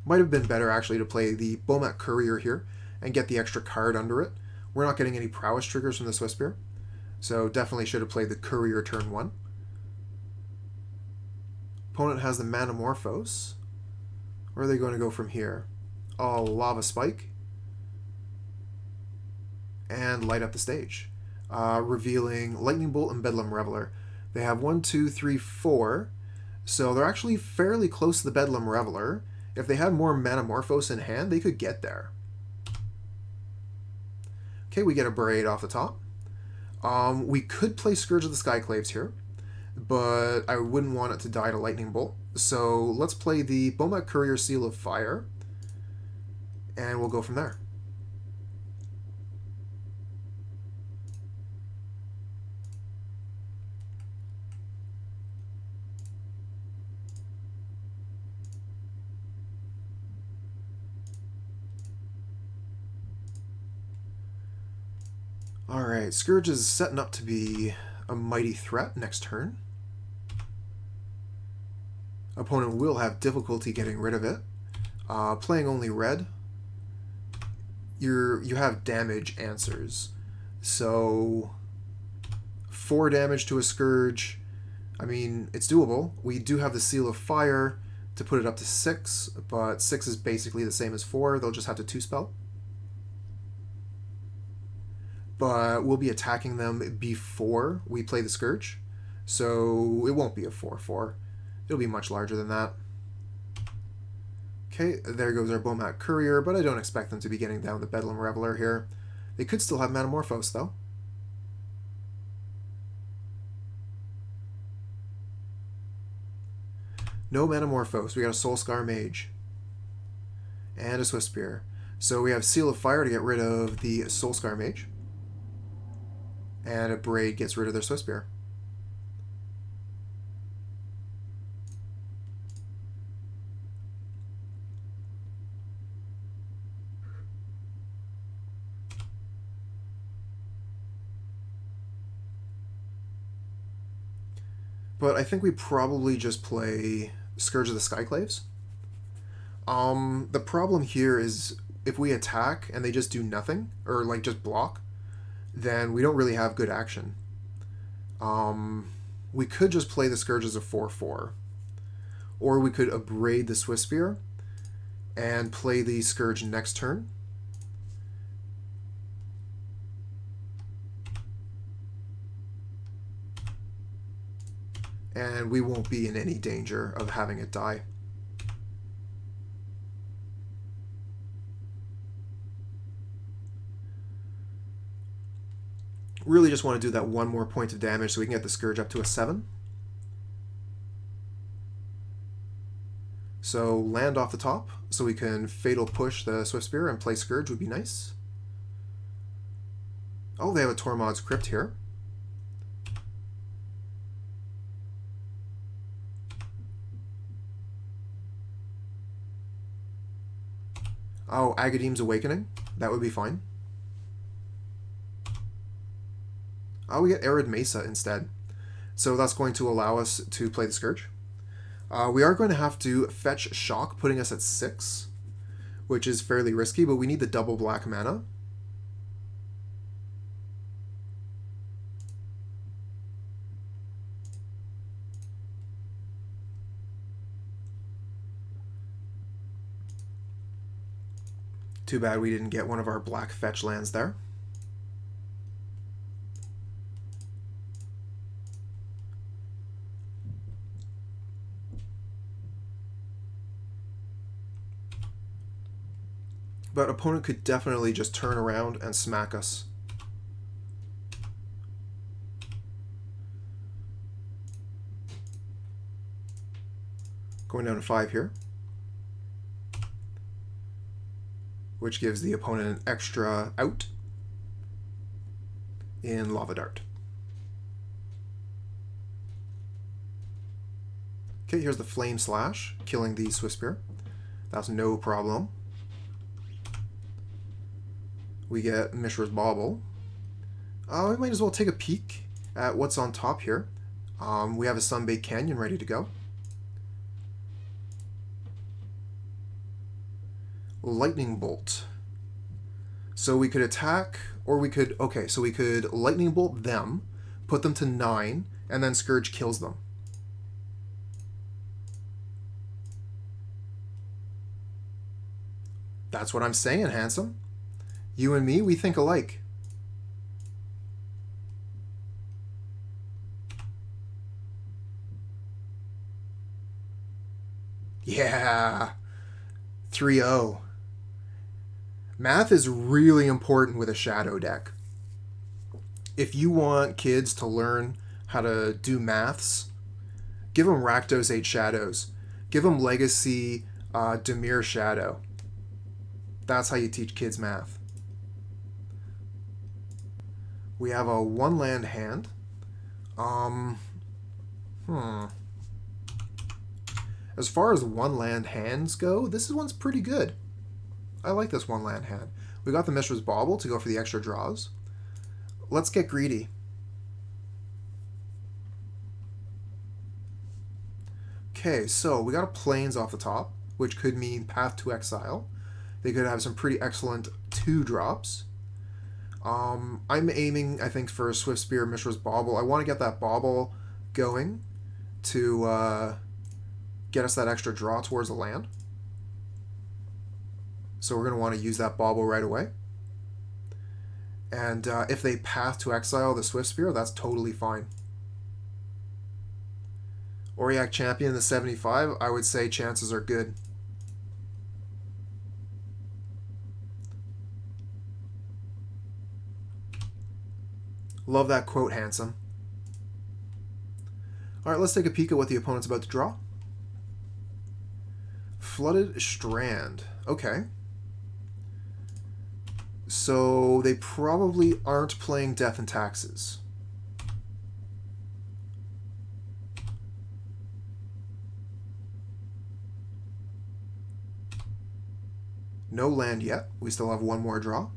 Speaker 1: Might have been better actually to play the Bomat Courier here and get the extra card under it. We're not getting any prowess triggers from the Swiftspear. So definitely should have played the Courier turn 1. Opponent has the Manamorphose. Where are they going to go from here? Oh, Lava Spike. And light up the stage. Revealing Lightning Bolt and Bedlam Reveler. They have 1, 2, 3, 4. So they're actually fairly close to the Bedlam Reveler. If they had more Manamorphose in hand, they could get there. Okay, we get a Abrade off the top. We could play Scourge of the Skyclaves here, but I wouldn't want it to die to Lightning Bolt. So let's play the Bomat Courier Seal of Fire, and we'll go from there. Alright, Scourge is setting up to be a mighty threat next turn. Opponent will have difficulty getting rid of it. Playing only red, you have damage answers. So 4 damage to a Scourge, I mean, it's doable. We do have the Seal of Fire to put it up to 6, but 6 is basically the same as 4. They'll just have to 2-spell. but we'll be attacking them before we play the Scourge, so it won't be a 4/4. It'll be much larger than that. Okay, there goes our Bomat Courier, but I don't expect them to be getting down the Bedlam Reveler here. They could still have Metamorphose, though. No Metamorphose. We got a Soulscar Mage. And a Swiftspear. So we have Seal of Fire to get rid of the Soulscar Mage. And Abrade gets rid of their Swiftspear. But I think we probably just play Scourge of the Skyclaves. The problem here is if we attack and they just do nothing, or like just block, then we don't really have good action. We could just play the Scourge as a 4/4. Or we could Abrade the Swiftspear and play the Scourge next turn. And we won't be in any danger of having it die. Really just want to do that one more point of damage so we can get the Scourge up to a 7. So land off the top so we can Fatal Push the Swiftspear and play Scourge would be nice. Oh, they have a Tormod's Crypt here. Oh, Agadeem's Awakening. That would be fine. Oh, we get Arid Mesa instead. So that's going to allow us to play the Scourge. We are going to have to fetch Shock, putting us at 6, which is fairly risky, but we need the double black mana. Too bad we didn't get one of our black fetch lands there. But opponent could definitely just turn around and smack us. Going down to 5 here. Which gives the opponent an extra out in Lava Dart. Okay, here's the Flame Slash, killing the Swiftspear. That's no problem. We get Mishra's Bauble. We might as well take a peek at what's on top here. We have a Sunbaked Canyon ready to go. Lightning Bolt. So we could attack, or we could, okay, so we could Lightning Bolt them, put them to 9, and then Scourge kills them. That's what I'm saying, handsome. You and me, we think alike. Yeah. 3-0. Math is really important with a shadow deck. If you want kids to learn how to do maths, give them Rakdos 8 Shadows. Give them Legacy Dimir Shadow. That's how you teach kids math. We have a 1-land hand. As far as 1-land hands go, this one's pretty good. I like this 1-land hand. We got the Mishra's Bauble to go for the extra draws. Let's get greedy. Okay, so we got a Plains off the top, which could mean Path to Exile. They could have some pretty excellent 2-drops. I'm aiming, I think, for a Swiftspear, Mishra's Bauble. I want to get that Bauble going to get us that extra draw towards the land. So we're going to want to use that Bauble right away. And if they path to exile the Swiftspear, that's totally fine. Auric Champion in the 75, I would say chances are good. Love that quote, handsome. Alright, let's take a peek at what the opponent's about to draw. Flooded Strand. Okay. So they probably aren't playing Death and Taxes. No land yet. We still have one more draw.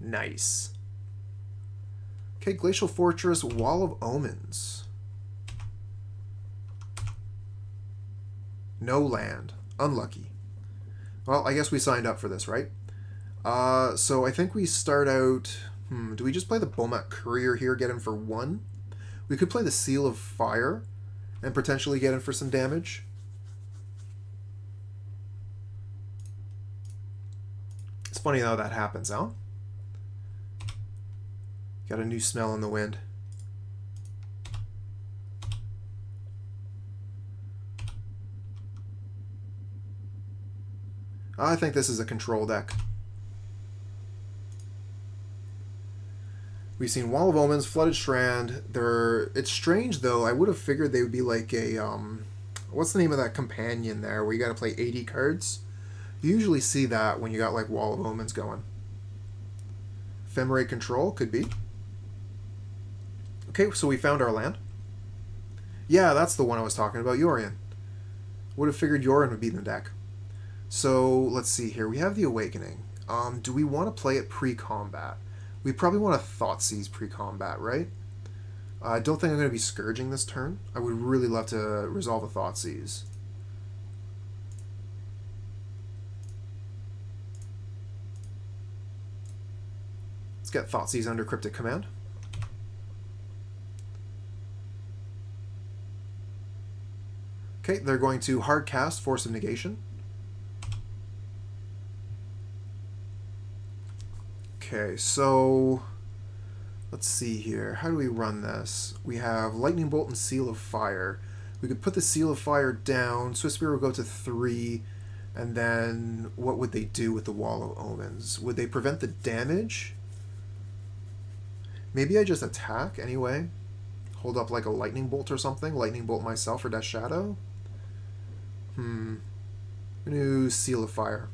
Speaker 1: Nice. Okay, Glacial Fortress, Wall of Omens. No land. Unlucky. Well, I guess we signed up for this, right? So I think we start out... do we just play the Bomat Courier here, get in for 1? We could play the Seal of Fire and potentially get in for some damage. It's funny how that happens, huh? Got a new smell in the wind. I think this is a control deck. We've seen Wall of Omens, Flooded Strand. It's strange though. I would have figured they would be like a what's the name of that companion there where you got to play 80 cards? You usually see that when you got like Wall of Omens going. Ephemerate Control could be. Okay, so we found our land. Yeah, that's the one I was talking about, Yorion. Would have figured Yorion would be in the deck. So, let's see here. We have the Awakening. Do we want to play it pre-combat? We probably want to Thoughtseize pre-combat, right? I don't think I'm going to be Scourging this turn. I would really love to resolve a Thoughtseize. Let's get Thoughtseize under Cryptic Command. Okay, they're going to hard cast Force of Negation. Okay, so let's see here. How do we run this? We have Lightning Bolt and Seal of Fire. We could put the Seal of Fire down. Swiftspear will go to 3. And then what would they do with the Wall of Omens? Would they prevent the damage? Maybe I just attack anyway. Hold up like a Lightning Bolt or something. Lightning Bolt myself for Death Shadow. I'm going to Seal of Fire.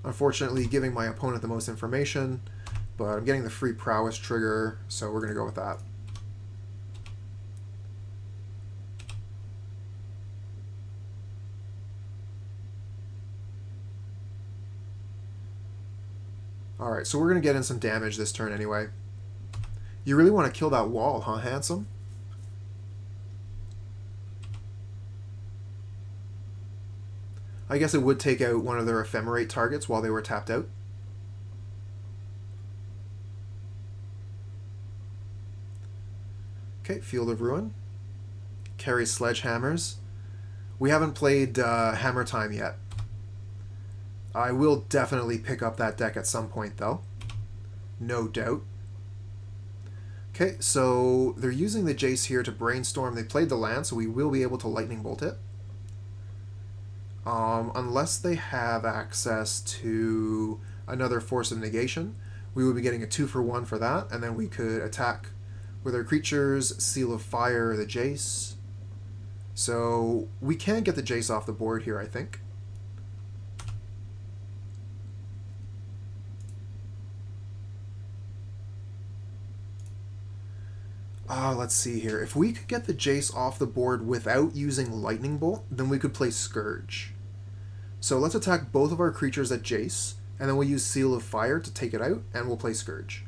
Speaker 1: Unfortunately, giving my opponent the most information, but I'm getting the free Prowess trigger, so we're going to go with that. Alright, so we're going to get in some damage this turn anyway. You really want to kill that wall, huh, handsome? I guess it would take out one of their ephemerate targets while they were tapped out. Okay, Field of Ruin. Carries Sledgehammers. We haven't played Hammer Time yet. I will definitely pick up that deck at some point, though. No doubt. Okay, so they're using the Jace here to brainstorm. They played the land, so we will be able to Lightning Bolt it. Unless they have access to another Force of Negation, we would be getting a 2-for-1 for that, and then we could attack with our creatures, Seal of Fire, the Jace. So we can get the Jace off the board here, I think. Let's see here. If we could get the Jace off the board without using Lightning Bolt, then we could play Scourge. So let's attack both of our creatures at Jace, and then we'll use Seal of Fire to take it out, and we'll play Scourge.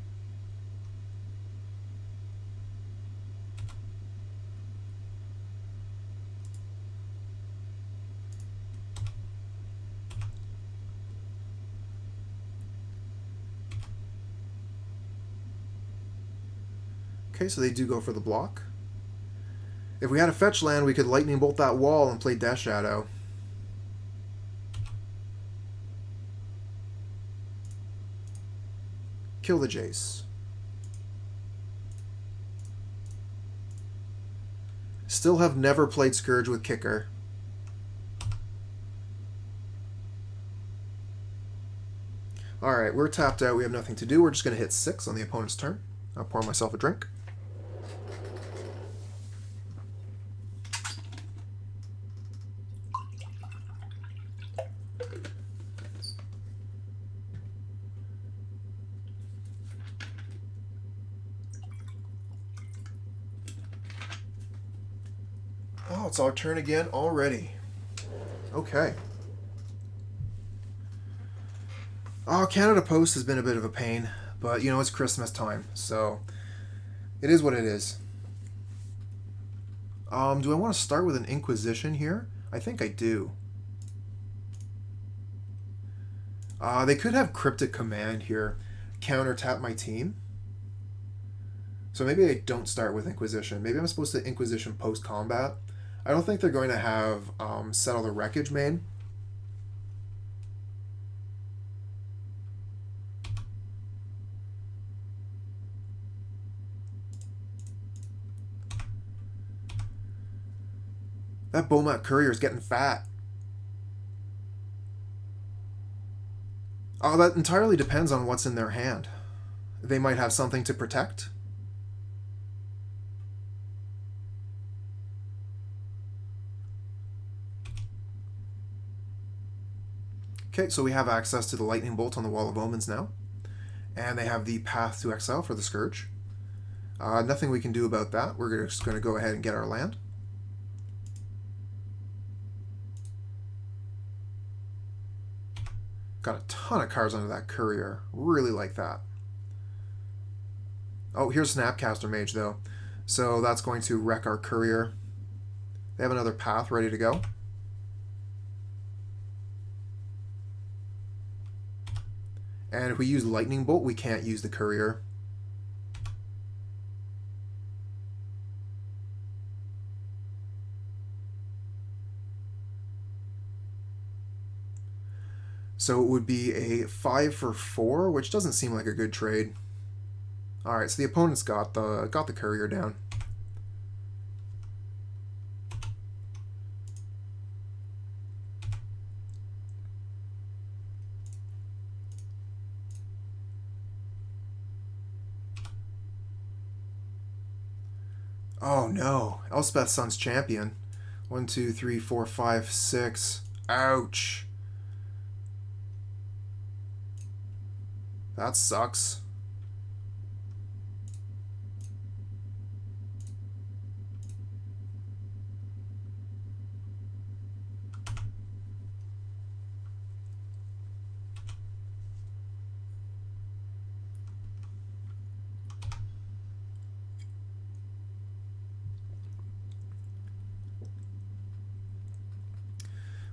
Speaker 1: Okay, so they do go for the block. If we had a fetch land, we could Lightning Bolt that wall and play Death Shadow. Kill the Jace. Still have never played Scourge with Kicker. Alright, we're tapped out. We have nothing to do. We're just going to hit 6 on the opponent's turn. I'll pour myself a drink. Oh, it's our turn again already. Okay. Oh, Canada Post has been a bit of a pain, but you know, it's Christmas time, so it is what it is. Do I want to start with an Inquisition here? I think I do. They could have Cryptic Command here, counter tap my team. So maybe I don't start with Inquisition. Maybe I'm supposed to Inquisition post-combat. I don't think they're going to have Settle the Wreckage main. That Bomat Courier is getting fat. Oh, that entirely depends on what's in their hand. They might have something to protect. Okay, so we have access to the Lightning Bolt on the Wall of Omens now. And they have the Path to Exile for the Scourge. Nothing we can do about that. We're just going to go ahead and get our land. Got a ton of cards under that Courier. Really like that. Oh, here's Snapcaster Mage, though. So that's going to wreck our Courier. They have another Path ready to go. And if we use Lightning Bolt, we can't use the Courier. So it would be a 5 for 4, which doesn't seem like a good trade. Alright, so the opponent's got the Courier down. Oh no, Elspeth Sun's Champion. 1, 2, 3, 4, 5, 6. Ouch. That sucks.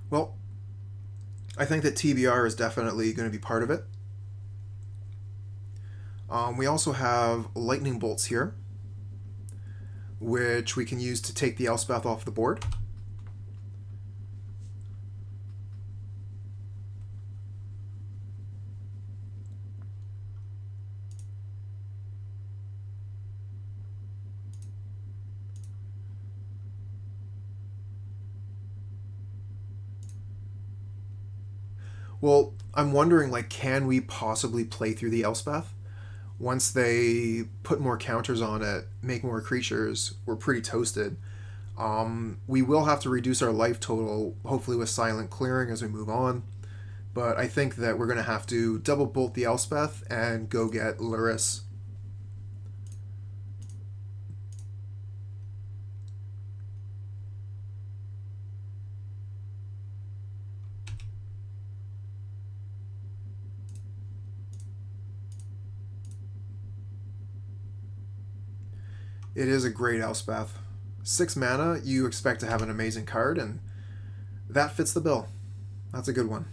Speaker 1: Well, I think that TBR is definitely going to be part of it. We also have Lightning Bolts here, which we can use to take the Elspeth off the board. Well, I'm wondering, like, can we possibly play through the Elspeth? Once they put more counters on it, make more creatures, we're pretty toasted. We will have to reduce our life total, hopefully with Silent Clearing as we move on. But I think that we're going to have to double bolt the Elspeth and go get Lurrus. It is a great Elspeth. 6 mana, you expect to have an amazing card, and that fits the bill. That's a good one.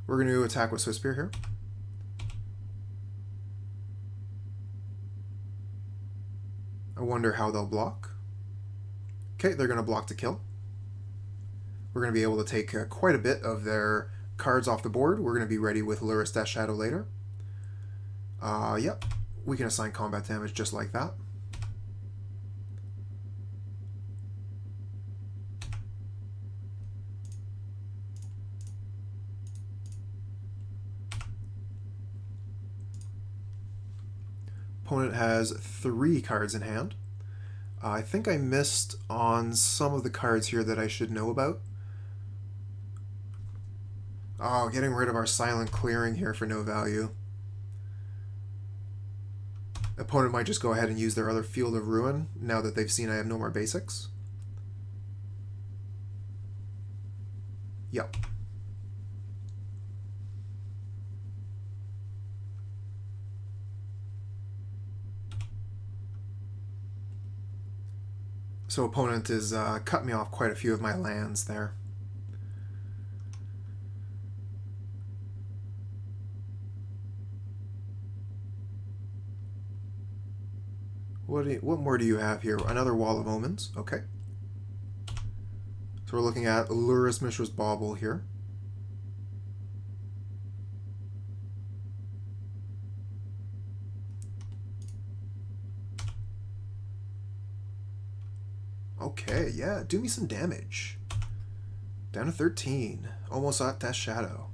Speaker 1: We're going to attack with Swiftspear here. I wonder how they'll block. Okay, they're going to block to kill. We're going to be able to take quite a bit of their cards off the board. We're going to be ready with Lurrus Death Shadow later. Yep, we can assign combat damage just like that. Opponent has 3 cards in hand. I think I missed on some of the cards here that I should know about. Oh, getting rid of our Silent Clearing here for no value. Opponent might just go ahead and use their other Field of Ruin now that they've seen I have no more basics. Yep. So opponent is cut me off quite a few of my lands there. What more do you have here? Another Wall of Omens. Okay. So we're looking at Lurrus Mishra's Bauble here. Okay, yeah, do me some damage. Down to 13. Almost at Death Shadow.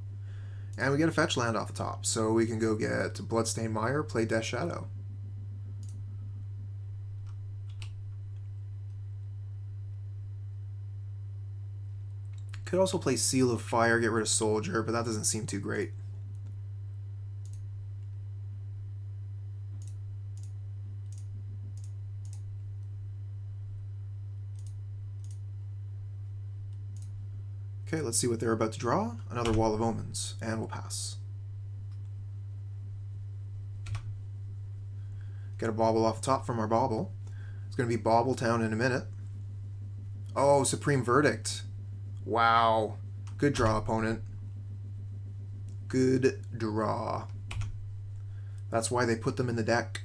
Speaker 1: And we get a fetch land off the top, so we can go get Bloodstained Mire, play Death Shadow. Could also play Seal of Fire, get rid of Soldier, but that doesn't seem too great. Okay, let's see what they're about to draw. Another Wall of Omens, and we'll pass. Get a Bauble off the top from our Bauble. It's going to be Bauble Town in a minute. Oh, Supreme Verdict. Wow. Good draw, opponent. Good draw. That's why they put them in the deck.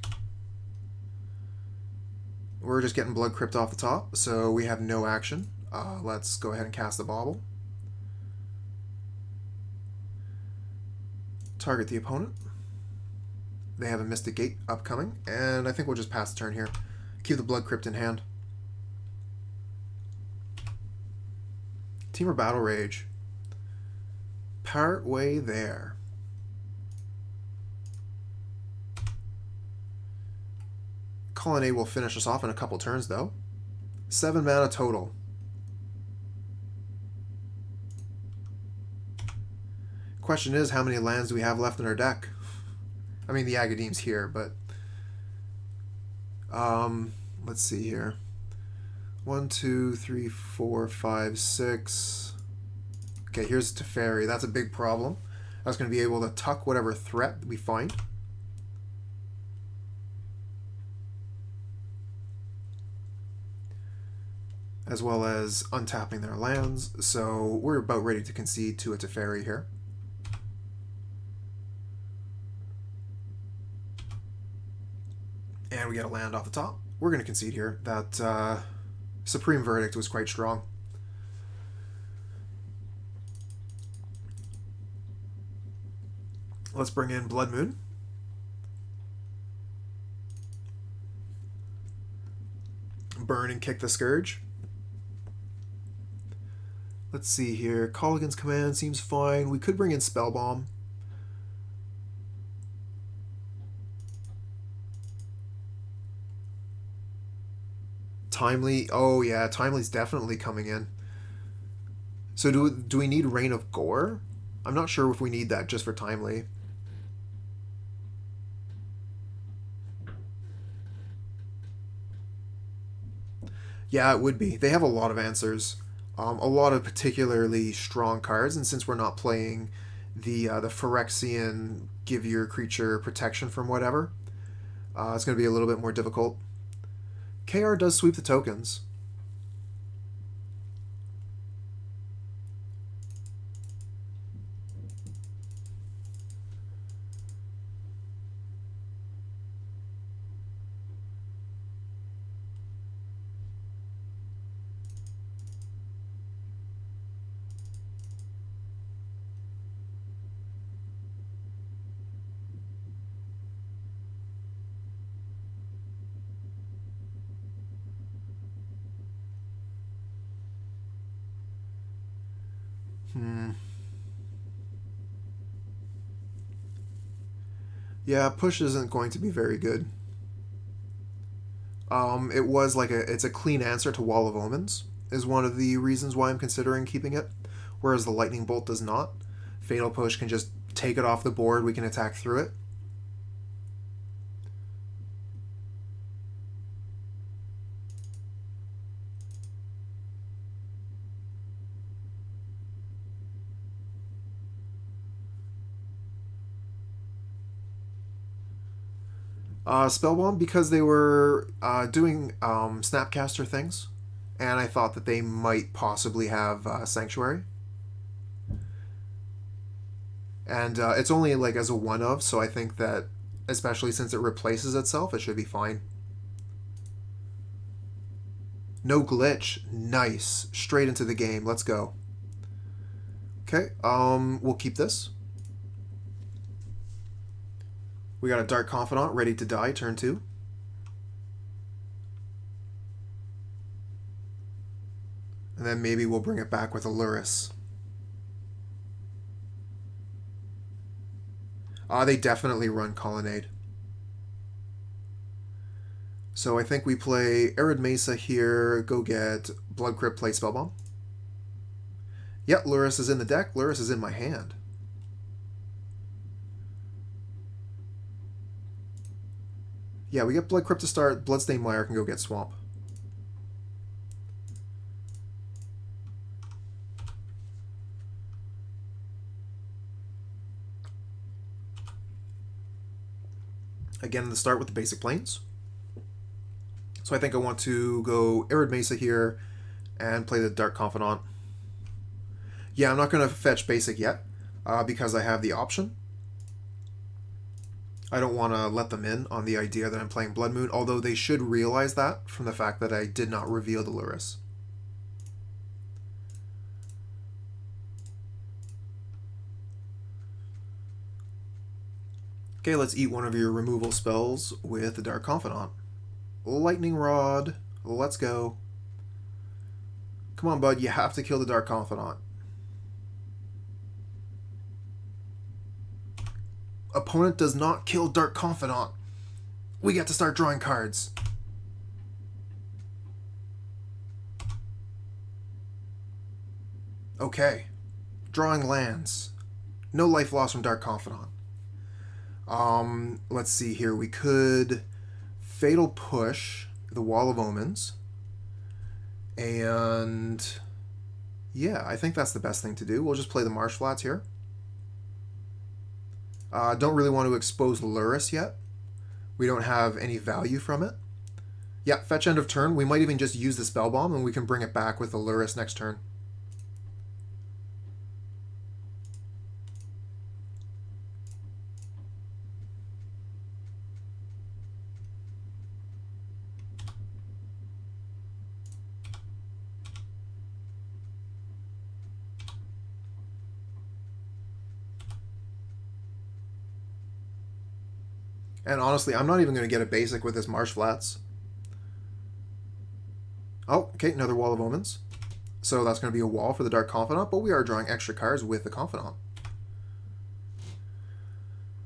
Speaker 1: We're just getting Blood Crypt off the top, so we have no action. Let's go ahead and cast the Bauble. Target the opponent. They have a Mystic Gate upcoming, and I think we'll just pass the turn here. Keep the Blood Crypt in hand. Temur Battle Rage. Part way there. Colonnade will finish us off in a couple turns, though. 7 mana total. Question is, how many lands do we have left in our deck? I mean, the Agadeem's here, but... let's see here. 1, 2, 3, 4, 5, 6... Okay, here's Teferi. That's a big problem. I was going to be able to tuck whatever threat we find. As well as untapping their lands. So we're about ready to concede to a Teferi here. And we get a land off the top. We're going to concede here. That Supreme Verdict was quite strong. Let's bring in Blood Moon. Burn and kick the Scourge. Let's see here. Kolaghan's Command seems fine. We could bring in Spellbomb. Timely. Oh yeah, Timely's definitely coming in. So do we need Rain of Gore? I'm not sure if we need that just for Timely. Yeah, it would be. They have a lot of answers. A lot of particularly strong cards, and since we're not playing the Phyrexian give your creature protection from whatever, it's going to be a little bit more difficult. KR does sweep the tokens. Yeah, push isn't going to be very good. It was like it's a clean answer to Wall of Omens, is one of the reasons why I'm considering keeping it, whereas the Lightning Bolt does not. Fatal Push can just take it off the board, we can attack through it. Spellbomb, because they were doing Snapcaster things, and I thought that they might possibly have Sanctuary. And it's only like as a one of, so I think that, especially since it replaces itself, it should be fine. No glitch. Nice. Straight into the game. Let's go. Okay, we'll keep this. We got a Dark Confidant ready to die, turn 2. And then maybe we'll bring it back with a Lurrus. They definitely run Colonnade. So I think we play Arid Mesa here, go get Blood Crypt, play Spellbomb. Yep, Lurrus is in the deck, Lurrus is in my hand. Yeah, we get Blood Crypt to start, Bloodstained Mire can go get Swamp. Again, the start with the basic planes. So I think I want to go Arid Mesa here and play the Dark Confidant. Yeah, I'm not going to fetch basic yet because I have the option. I don't want to let them in on the idea that I'm playing Blood Moon, although they should realize that from the fact that I did not reveal the Lurrus. Okay, let's eat one of your removal spells with the Dark Confidant. Lightning Rod, let's go. Come on, bud, you have to kill the Dark Confidant. Opponent does not kill Dark Confidant. We get to start drawing cards. Okay. Drawing lands. No life loss from Dark Confidant. Let's see here. We could Fatal Push the Wall of Omens. And yeah, I think that's the best thing to do. We'll just play the Marsh Flats here. Don't really want to expose Lurrus yet. We don't have any value from it. Yeah, fetch end of turn. We might even just use the Spellbomb and we can bring it back with the Lurrus next turn. And honestly, I'm not even going to get a basic with this Marsh Flats. Oh, okay, another Wall of Omens. So that's going to be a wall for the Dark Confidant, but we are drawing extra cards with the Confidant.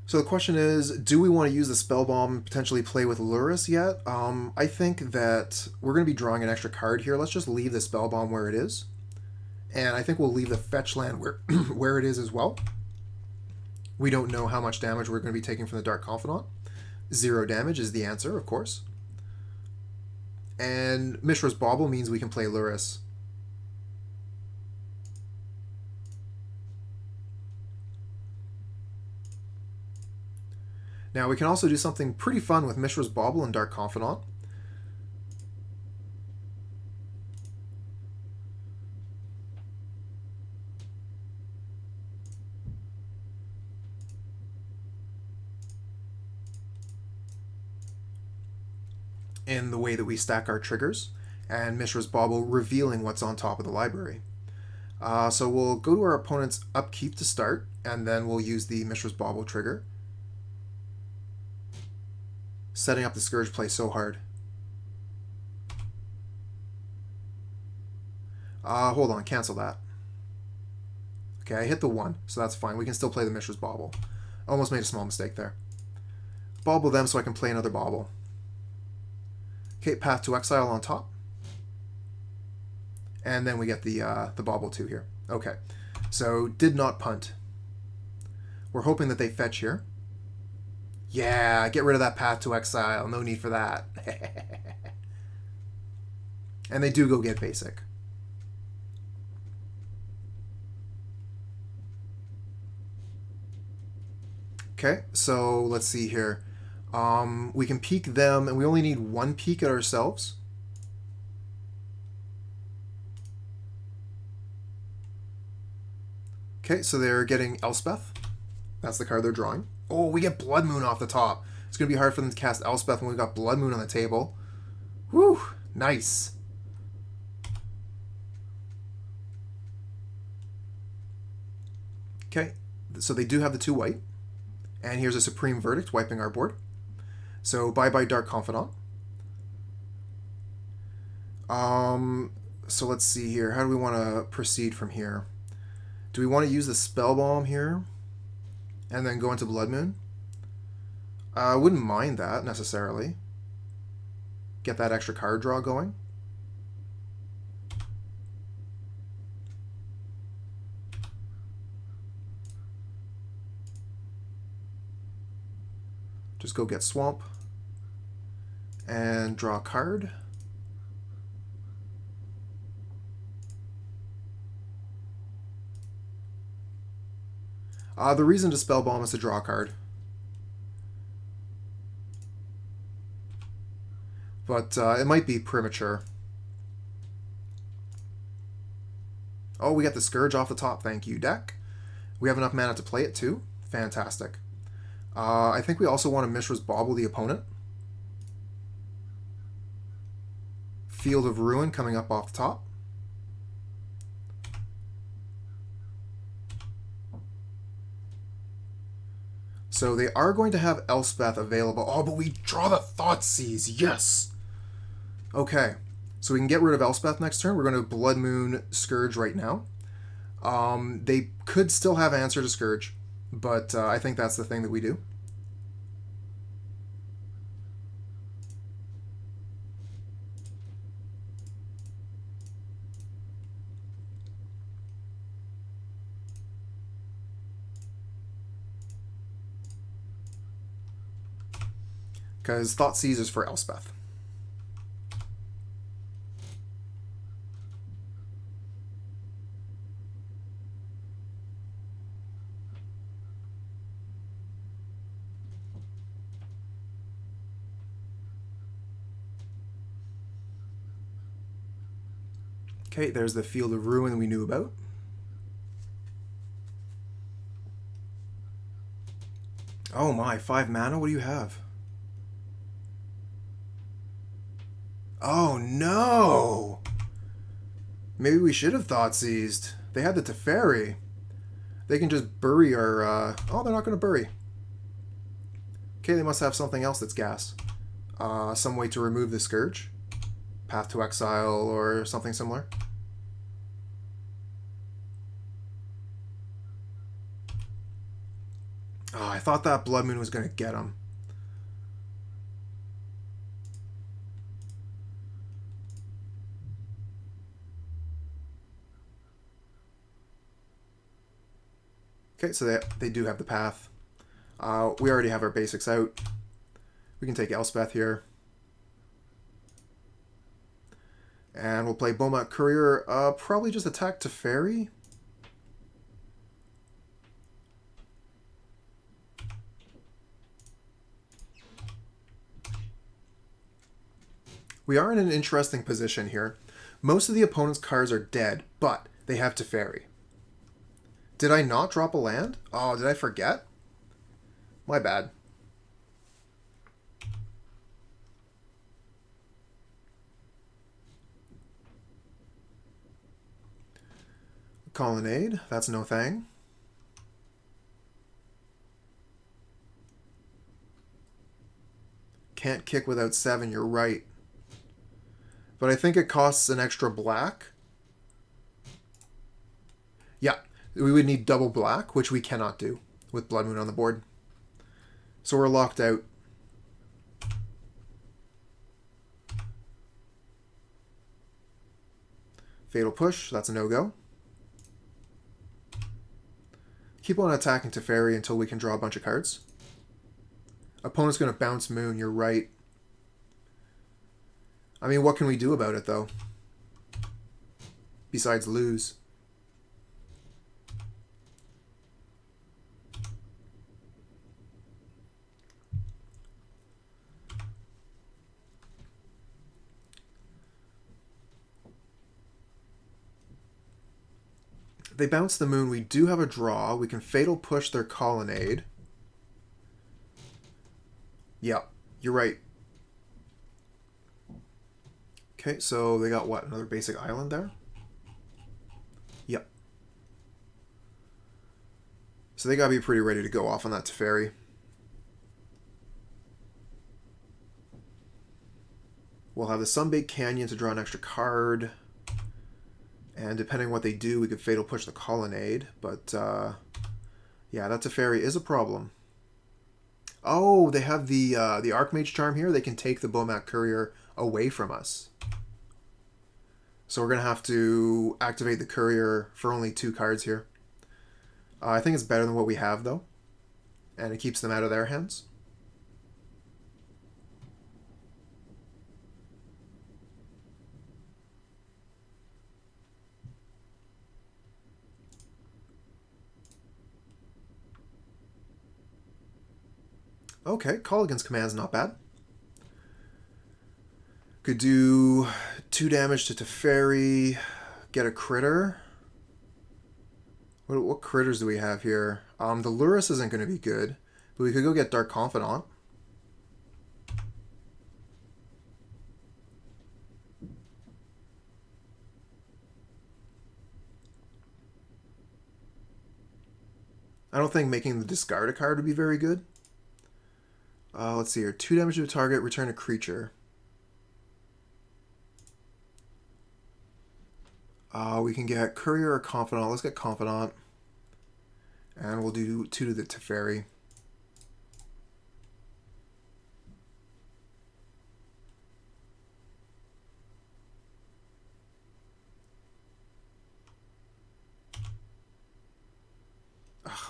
Speaker 1: So the question is, do we want to use the Spellbomb and potentially play with Lurrus yet? I think that we're going to be drawing an extra card here. Let's just leave the Spellbomb where it is. And I think we'll leave the fetch land where it is as well. We don't know how much damage we're going to be taking from the Dark Confidant. 0 damage is the answer, of course. And Mishra's Bauble means we can play Lurrus. Now we can also do something pretty fun with Mishra's Bauble and Dark Confidant. In the way that we stack our triggers, and Mishra's Bauble revealing what's on top of the library. So we'll go to our opponent's upkeep to start, and then we'll use the Mishra's Bauble trigger. Setting up the Scourge play so hard. Hold on, cancel that. Okay, I hit the 1, so that's fine. We can still play the Mishra's Bauble. Almost made a small mistake there. Bauble them so I can play another Bauble. Okay, Path to Exile on top. And then we get the Bauble 2 here. Okay, so did not punt. We're hoping that they fetch here. Yeah, get rid of that Path to Exile. No need for that. And they do go get basic. Okay, so let's see here. We can peek them, and we only need 1 peek at ourselves. Okay, so they're getting Elspeth. That's the card they're drawing. Oh, we get Blood Moon off the top. It's going to be hard for them to cast Elspeth when we've got Blood Moon on the table. Whew, nice. Okay, so they do have the 2 white. And here's a Supreme Verdict wiping our board. So bye-bye Dark Confidant. So let's see here. How do we want to proceed from here? Do we want to use the Spellbomb here? And then go into Blood Moon? I wouldn't mind that, necessarily. Get that extra card draw going. Just go get Swamp. And draw a card. The reason to Spellbomb is to draw a card. But it might be premature. Oh, we got the Scourge off the top. Thank you, deck. We have enough mana to play it too. Fantastic. I think we also want to Mishra's Bauble the opponent. Field of Ruin coming up off the top. So they are going to have Elspeth available. Oh, but we draw the Thoughtseize. Yes! Okay. So we can get rid of Elspeth next turn. We're going to Blood Moon Scourge right now. They could still have Answer to Scourge, but I think that's the thing that we do. Because Thoughtseize is for Elspeth. Okay, there's the Field of Ruin we knew about. Oh my, 5 mana? What do you have? Oh no! Maybe we should have Thoughtseized. They had the Teferi. They can just bury our... Oh, they're not going to bury. Okay, they must have something else that's gas. Some way to remove the Scourge. Path to Exile or something similar. Oh, I thought that Blood Moon was going to get him. Okay, so they do have the path. We already have our basics out. We can take Elspeth here. And we'll play Bomat Courier. Probably just attack Teferi. We are in an interesting position here. Most of the opponent's cards are dead, but they have Teferi. Did I not drop a land? Oh, did I forget? My bad. Colonnade, that's no thing. Can't kick without 7, you're right. But I think it costs an extra black. Yeah, We would need double black, which we cannot do with Blood Moon on the board. So we're locked out. Fatal Push, that's a no-go. Keep on attacking Teferi until we can draw a bunch of cards. Opponent's going to bounce Moon, you're right. I mean, what can we do about it, though? Besides lose. They bounce the Moon. We do have a draw. We can Fatal Push their Colonnade. Yeah, you're right. Okay, so they got what? Another basic island there? Yep. So they gotta be pretty ready to go off on that Teferi. We'll have the Sunbaked Canyon to draw an extra card. And depending on what they do, we could Fatal Push the Colonnade. But, yeah, that Teferi is a problem. Oh, they have the Archmage Charm here. They can take the Bomat Courier away from us. So we're going to have to activate the Courier for only 2 cards here. I think it's better than what we have, though. And it keeps them out of their hands. Okay, Kolaghan's Command's not bad. Could do 2 damage to Teferi, get a critter. What critters do we have here? The Lurrus isn't going to be good, but we could go get Dark Confidant. I don't think making the discard a card would be very good. Let's see here. 2 damage to a target, return a creature. We can get Courier or Confidant. Let's get Confidant. And we'll do 2 to the Teferi.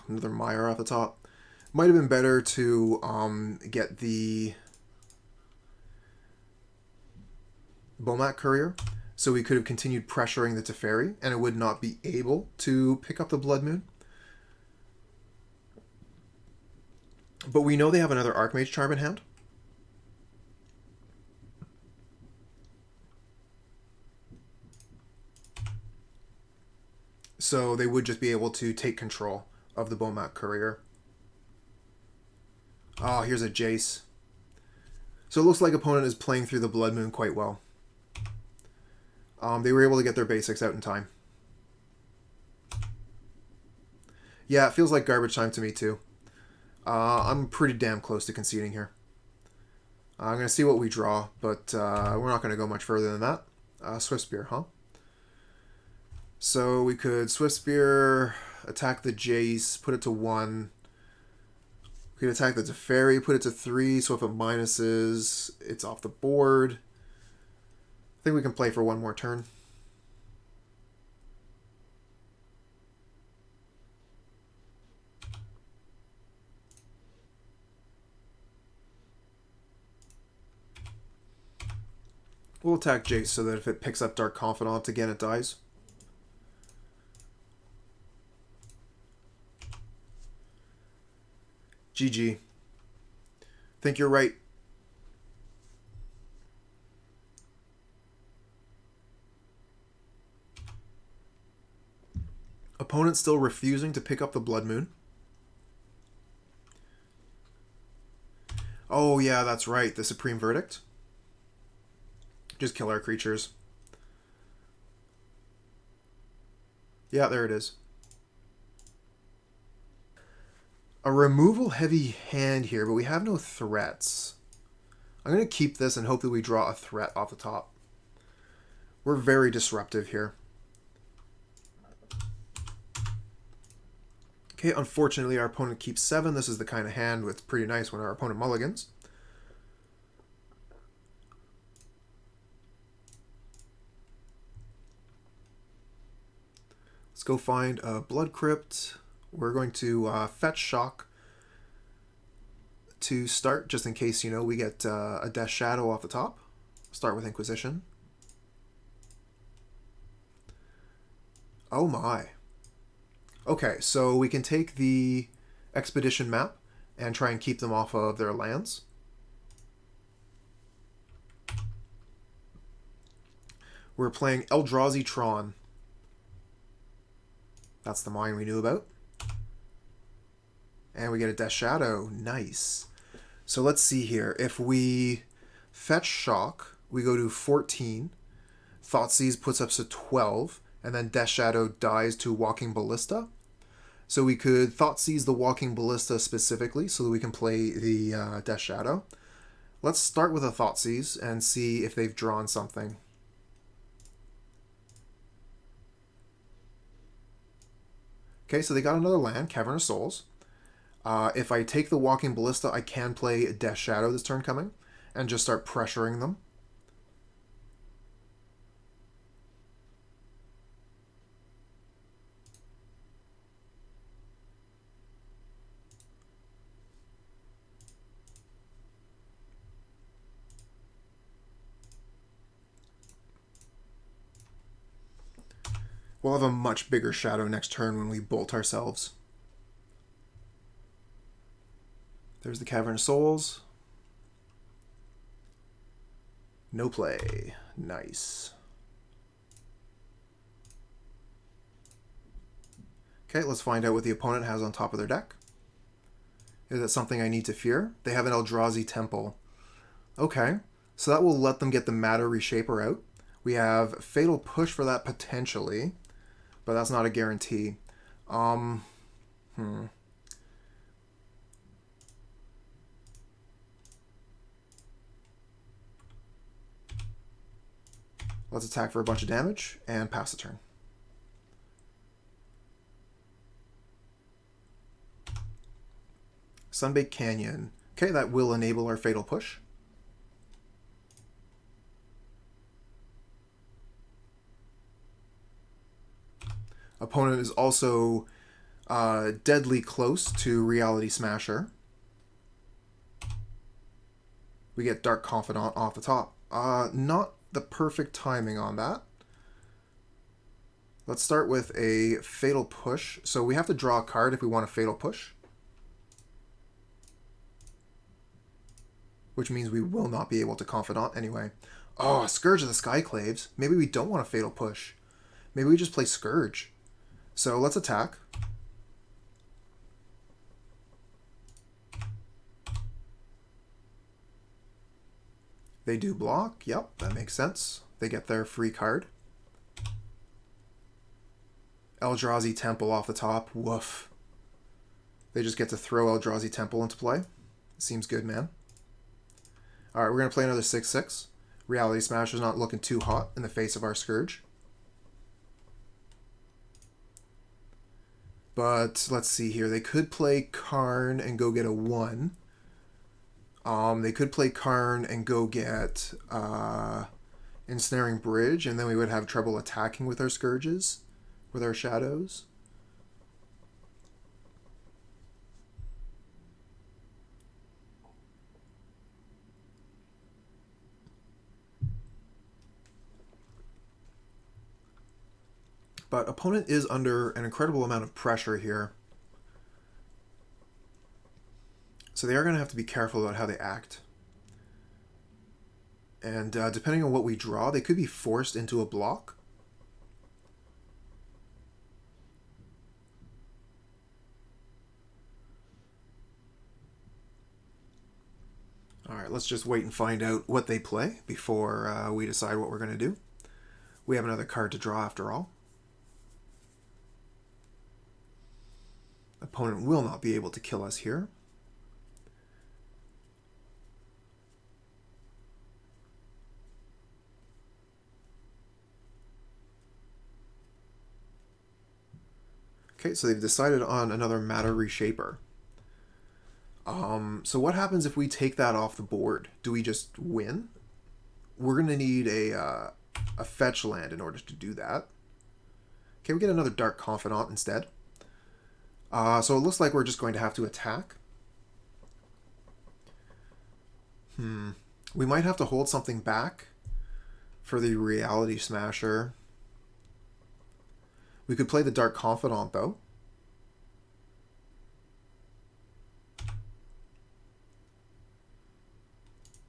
Speaker 1: Another Mire off the top. Might have been better to get the Bomat Courier, so we could have continued pressuring the Teferi, and it would not be able to pick up the Blood Moon. But we know they have another Archmage Charm in hand. So they would just be able to take control of the Bomat Courier. Oh, here's a Jace. So it looks like opponent is playing through the Blood Moon quite well. They were able to get their basics out in time. Yeah, it feels like garbage time to me too. I'm pretty damn close to conceding here. I'm going to see what we draw, but we're not going to go much further than that. Swiftspear, huh? So we could Swiftspear, attack the Jace, put it to 1. We could attack the Teferi, put it to 3, so if it minuses, it's off the board. I think we can play for 1 more turn. We'll attack Jace so that if it picks up Dark Confidant again, it dies. GG. Think you're right. Opponent still refusing to pick up the Blood Moon. Oh yeah, that's right. The Supreme Verdict. Just kill our creatures. Yeah, there it is. A removal heavy hand here, but we have no threats. I'm going to keep this and hope that we draw a threat off the top. We're very disruptive here. Okay, unfortunately our opponent keeps 7. This is the kind of hand that's pretty nice when our opponent mulligans. Let's go find a Blood Crypt. We're going to fetch Shock to start, just in case, we get a Death Shadow off the top. Start with Inquisition. Oh my. Okay, so we can take the Expedition map and try and keep them off of their lands. We're playing Eldrazi Tron. That's the mine we knew about. And we get a Death Shadow. Nice. So let's see here. If we fetch Shock, we go to 14. Thoughtseize puts us to 12. And then Death Shadow dies to Walking Ballista. So we could Thoughtseize the Walking Ballista specifically so that we can play the Death Shadow. Let's start with a Thoughtseize and see if they've drawn something. Okay, so they got another land, Cavern of Souls. If I take the Walking Ballista, I can play Death Shadow this turn coming and just start pressuring them. We'll have a much bigger shadow next turn when we bolt ourselves. There's the Cavern of Souls. No play. Nice. Okay, let's find out what the opponent has on top of their deck. Is that something I need to fear? They have an Eldrazi Temple. Okay, so that will let them get the Matter Reshaper out. We have Fatal Push for that potentially, but that's not a guarantee. Let's attack for a bunch of damage and pass the turn. Sunbaked Canyon. Okay, that will enable our Fatal Push. Opponent is also deadly close to Reality Smasher. We get Dark Confidant off the top. Not the perfect timing on that. Let's start with a Fatal Push. So we have to draw a card if we want a Fatal Push. Which means we will not be able to Confidant anyway. Oh, Scourge of the Skyclaves. Maybe we don't want a Fatal Push. Maybe we just play Scourge. So let's attack. They do block. Yep, that makes sense. They get their free card. Eldrazi Temple off the top. Woof. They just get to throw Eldrazi Temple into play. Seems good, man. Alright, we're going to play another 6/6. Reality Smasher's not looking too hot in the face of our Scourge. But let's see here. They could play Karn and go get a 1. They could play Karn and go get Ensnaring Bridge, and then we would have trouble attacking with our Scourges, with our Shadows. But opponent is under an incredible amount of pressure here. So they are going to have to be careful about how they act. And depending on what we draw, they could be forced into a block. Alright, let's just wait and find out what they play before we decide what we're going to do. We have another card to draw after all. Opponent will not be able to kill us here. Okay, so they've decided on another Matter Reshaper. So what happens if we take that off the board? Do we just win? We're going to need a fetch land in order to do that. Okay, we get another Dark Confidant instead. So it looks like we're just going to have to attack. We might have to hold something back for the Reality Smasher. We could play the Dark Confidant, though.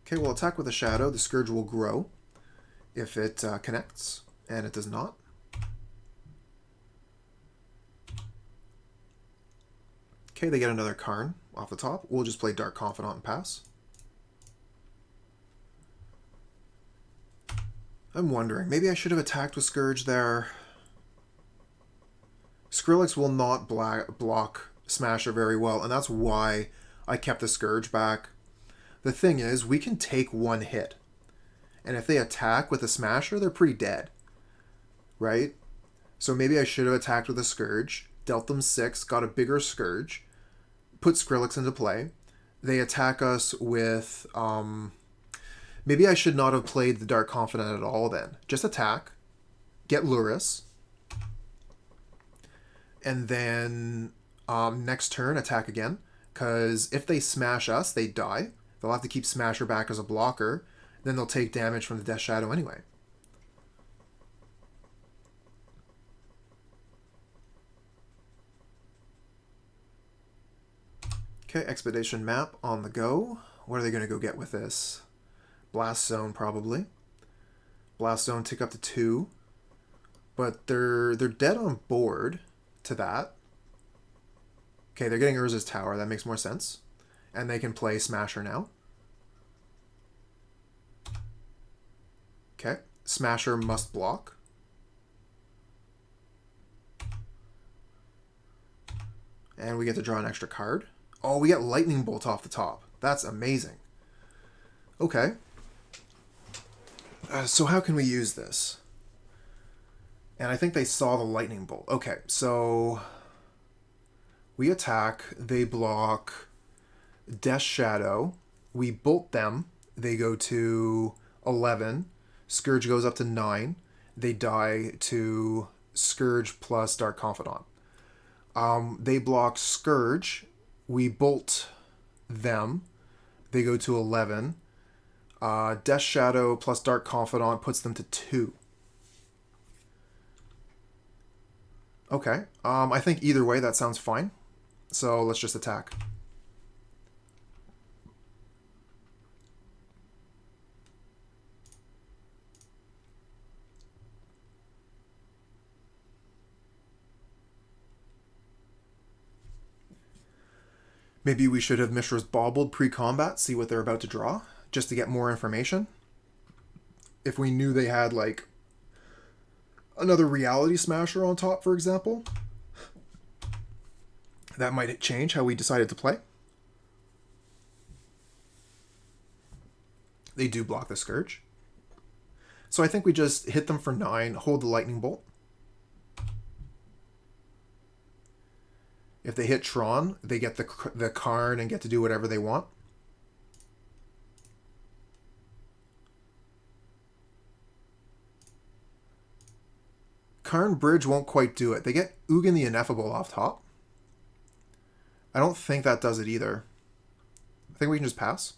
Speaker 1: Okay, we'll attack with a Shadow. The Scourge will grow if it connects, and it does not. Okay, they get another Karn off the top. We'll just play Dark Confidant and pass. I'm wondering, maybe I should have attacked with Scourge there. Skrillex will not block Smasher very well, and that's why I kept the Scourge back. The thing is, we can take one hit. And if they attack with a Smasher, they're pretty dead. Right? So maybe I should have attacked with a Scourge, dealt them 6, got a bigger Scourge, put Skrillex into play. They attack us with... maybe I should not have played the Dark Confidant at all then. Just attack, get Lurrus, and then next turn attack again. Because if they smash us, they die. They'll have to keep Smasher back as a blocker. Then they'll take damage from the Death Shadow anyway. Okay, Expedition Map on the go. What are they going to go get with this? Blast Zone, probably. Blast Zone tick up to 2. But they're dead on board to that. Okay, they're getting Urza's Tower. That makes more sense. And they can play Smasher now. Okay, Smasher must block. And we get to draw an extra card. Oh, we get Lightning Bolt off the top. That's amazing. Okay. So how can we use this? And I think they saw the Lightning Bolt. Okay, so we attack, they block Death Shadow, we bolt them, they go to 11, Scourge goes up to 9, they die to Scourge plus Dark Confidant. They block Scourge, we bolt them, they go to 11, Death Shadow plus Dark Confidant puts them to 2. Okay, I think either way that sounds fine. So let's just attack. Maybe we should have Mishra's Baubled pre-combat, see what they're about to draw, just to get more information. If we knew they had, like, another Reality Smasher on top, for example, that might change how we decided to play. They do block the Scourge. So I think we just hit them for 9, hold the Lightning Bolt. If they hit Tron, they get the Karn and get to do whatever they want. Karn Bridge won't quite do it. They get Ugin the Ineffable off top. I don't think that does it either. I think we can just pass.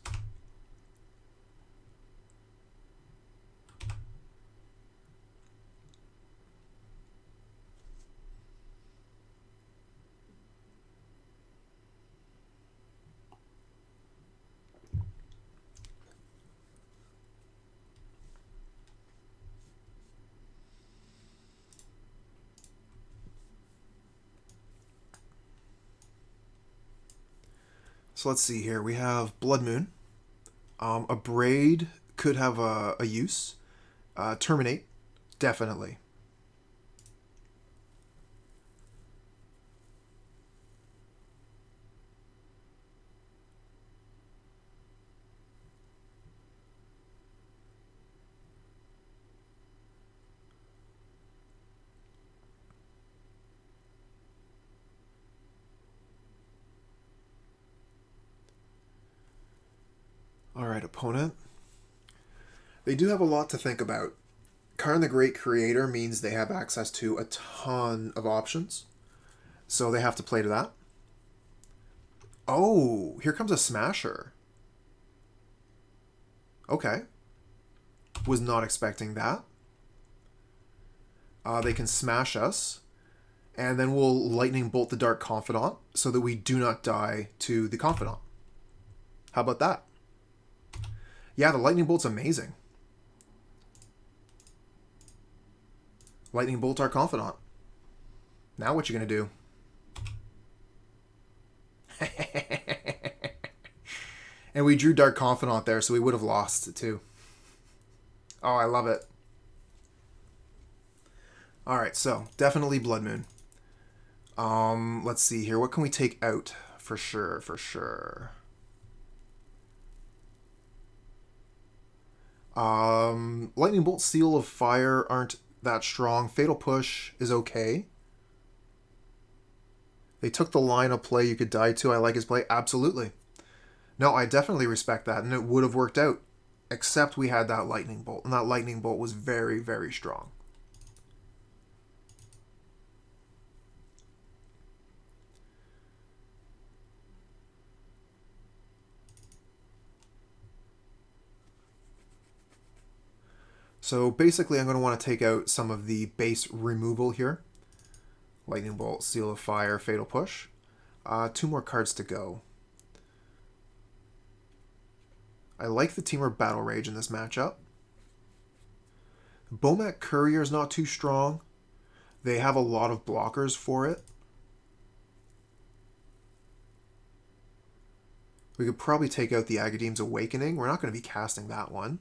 Speaker 1: So let's see here. We have Blood Moon. Abrade could have a use. Terminate, definitely. Alright, opponent. They do have a lot to think about. Karn the Great Creator means they have access to a ton of options. So they have to play to that. Oh, here comes a Smasher. Okay. Was not expecting that. They can smash us. And then we'll Lightning Bolt the Dark Confidant so that we do not die to the Confidant. How about that? Yeah, the Lightning Bolt's amazing. Lightning Bolt our Confidant. Now what you gonna do? And we drew Dark Confidant there, so we would have lost it too. Oh, I love it. Alright, so definitely Blood Moon. Let's see here. What can we take out? For sure. Lightning Bolt, Seal of Fire aren't that strong. Fatal Push is okay. They took the line of play you could die to. I like his play. Absolutely. No, I definitely respect that, and it would have worked out. Except we had that Lightning Bolt, and that Lightning Bolt was very, very strong. So basically I'm going to want to take out some of the base removal here. Lightning Bolt, Seal of Fire, Fatal Push. 2 more cards to go. I like the Temur Battle Rage in this matchup. Bomat Courier is not too strong. They have a lot of blockers for it. We could probably take out the Agadeem's Awakening. We're not going to be casting that one.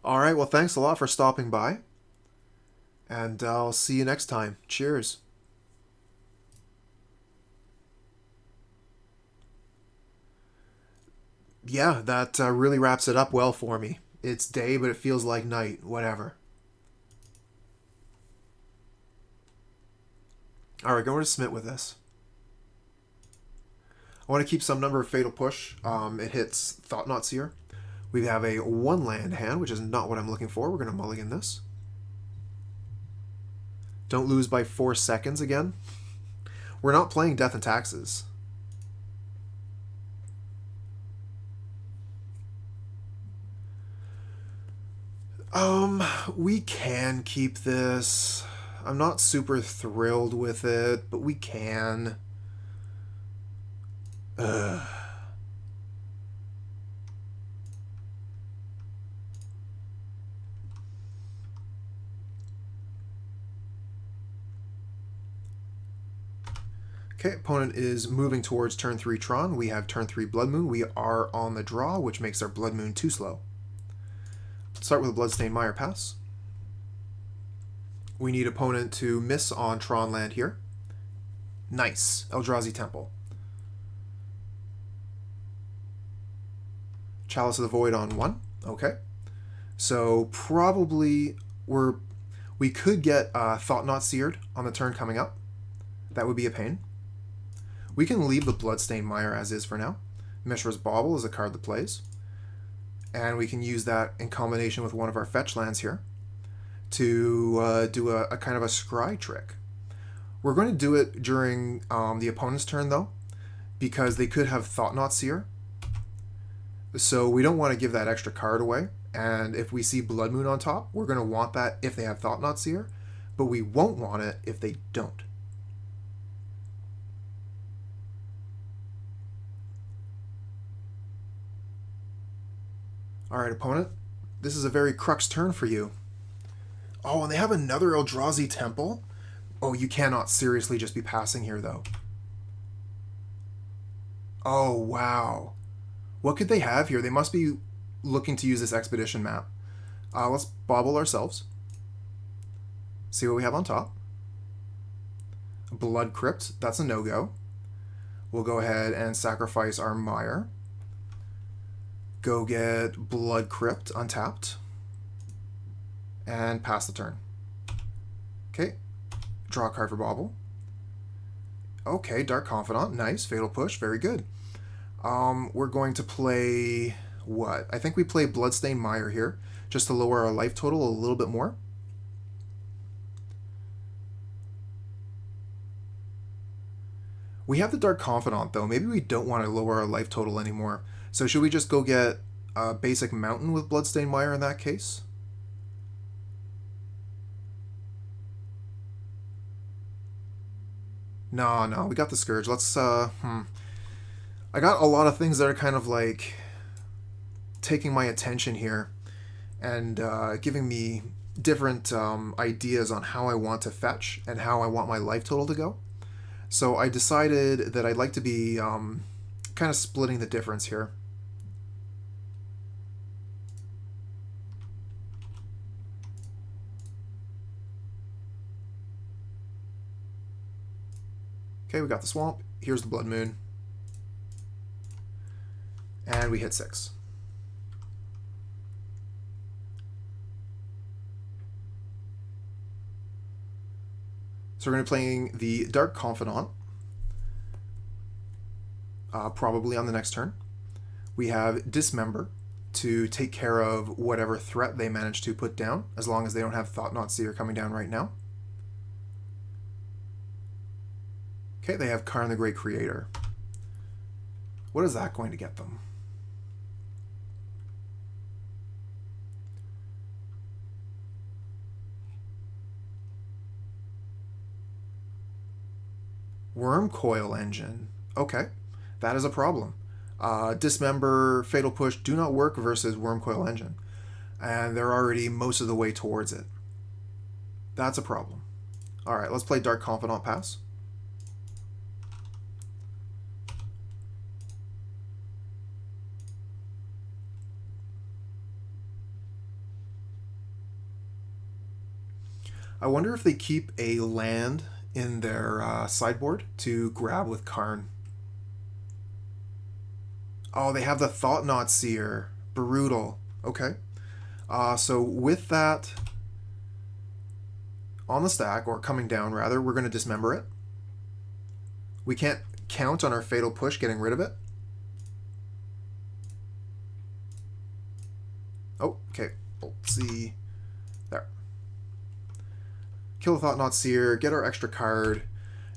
Speaker 1: Alright, well thanks a lot for stopping by. And I'll see you next time. Cheers. Yeah, that really wraps it up well for me. It's day, but it feels like night. Whatever. Alright, going to Smith with this. I want to keep some number of Fatal Push. It hits Thoughtseer. We have a 1-land hand, which is not what I'm looking for. We're going to mulligan this. Don't lose by 4 seconds again. We're not playing Death and Taxes. We can keep this. I'm not super thrilled with it, but we can. Ugh. Okay, opponent is moving towards turn 3 Tron. We have turn 3 Blood Moon. We are on the draw, which makes our Blood Moon too slow. Let's start with a Bloodstained Mire pass. We need opponent to miss on Tron land here. Nice. Eldrazi Temple. Chalice of the Void on 1. Okay. So probably we could get Thoughtseer on the turn coming up. That would be a pain. We can leave the Bloodstained Mire as is for now. Mishra's Bauble is a card that plays. And we can use that in combination with one of our fetch lands here to do a kind of a scry trick. We're going to do it during the opponent's turn, though, because they could have Thoughtseer. So we don't want to give that extra card away. And if we see Blood Moon on top, we're going to want that if they have Thoughtseer, but we won't want it if they don't. Alright, opponent. This is a very crux turn for you. Oh, and they have another Eldrazi Temple? Oh, you cannot seriously just be passing here, though. Oh, wow. What could they have here? They must be looking to use this expedition map. Let's Bauble ourselves. See what we have on top. Blood Crypt. That's a no-go. We'll go ahead and sacrifice our Mire. Go get Blood Crypt untapped. And pass the turn. Okay. Draw a card for Bauble. Okay, Dark Confidant. Nice. Fatal Push. Very good. We're going to play what? I think we play Bloodstained Mire here, just to lower our life total a little bit more. We have the Dark Confidant, though. Maybe we don't want to lower our life total anymore. So should we just go get a basic Mountain with Bloodstained Mire in that case? No, we got the Scourge. Let's, I got a lot of things that are kind of like taking my attention here and giving me different ideas on how I want to fetch and how I want my life total to go. So I decided that I'd like to be kind of splitting the difference here. Okay, we got the Swamp. Here's the Blood Moon. And we hit 6. So we're going to be playing the Dark Confidant, probably on the next turn. We have Dismember to take care of whatever threat they manage to put down, as long as they don't have Thoughtseize coming down right now. Okay, they have Karn the Great Creator. What is that going to get them? Wormcoil Engine. Okay, that is a problem. Dismember, Fatal Push do not work versus Wormcoil Engine. And they're already most of the way towards it. That's a problem. Alright, let's play Dark Confidant pass. I wonder if they keep a land in their sideboard to grab with Karn. Oh, they have the Thoughtseize. Brutal. Okay. So with that on the stack, or coming down rather, we're going to Dismember it. We can't count on our Fatal Push getting rid of it. Oh, okay. Let's see. There. Kill the Thoughtseize, get our extra card,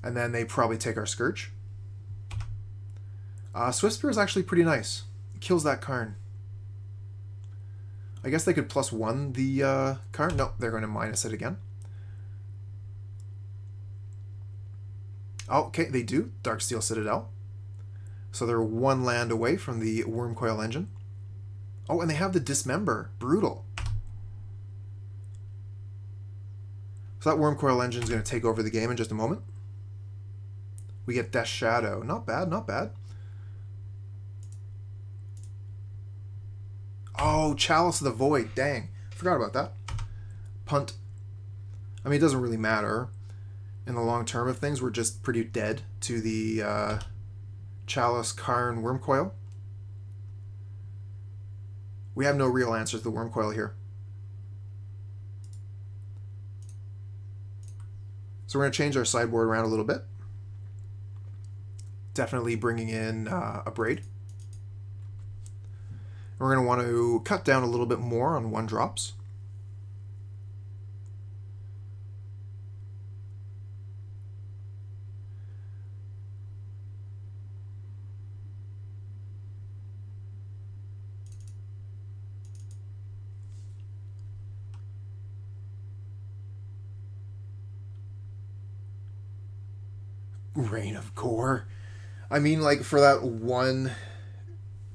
Speaker 1: and then they probably take our Scourge. Swiftspear is actually pretty nice. It kills that Karn. I guess they could +1 the Karn. No, they're going to minus it again. Oh, okay, they do. Darksteel Citadel. So they're 1 land away from the Wormcoil Engine. Oh, and they have the Dismember. Brutal. So that Wormcoil Engine is going to take over the game in just a moment. We get Death Shadow. Not bad, not bad. Oh, Chalice of the Void. Dang. Forgot about that. Punt. I mean, it doesn't really matter. In the long term of things, we're just pretty dead to the Chalice, Karn, Wormcoil. We have no real answers to the Wormcoil here. So we're going to change our sideboard around a little bit. Definitely bringing in Abrade. We're going to want to cut down a little bit more on 1-drops. Rain of Gore. I mean, like, for that one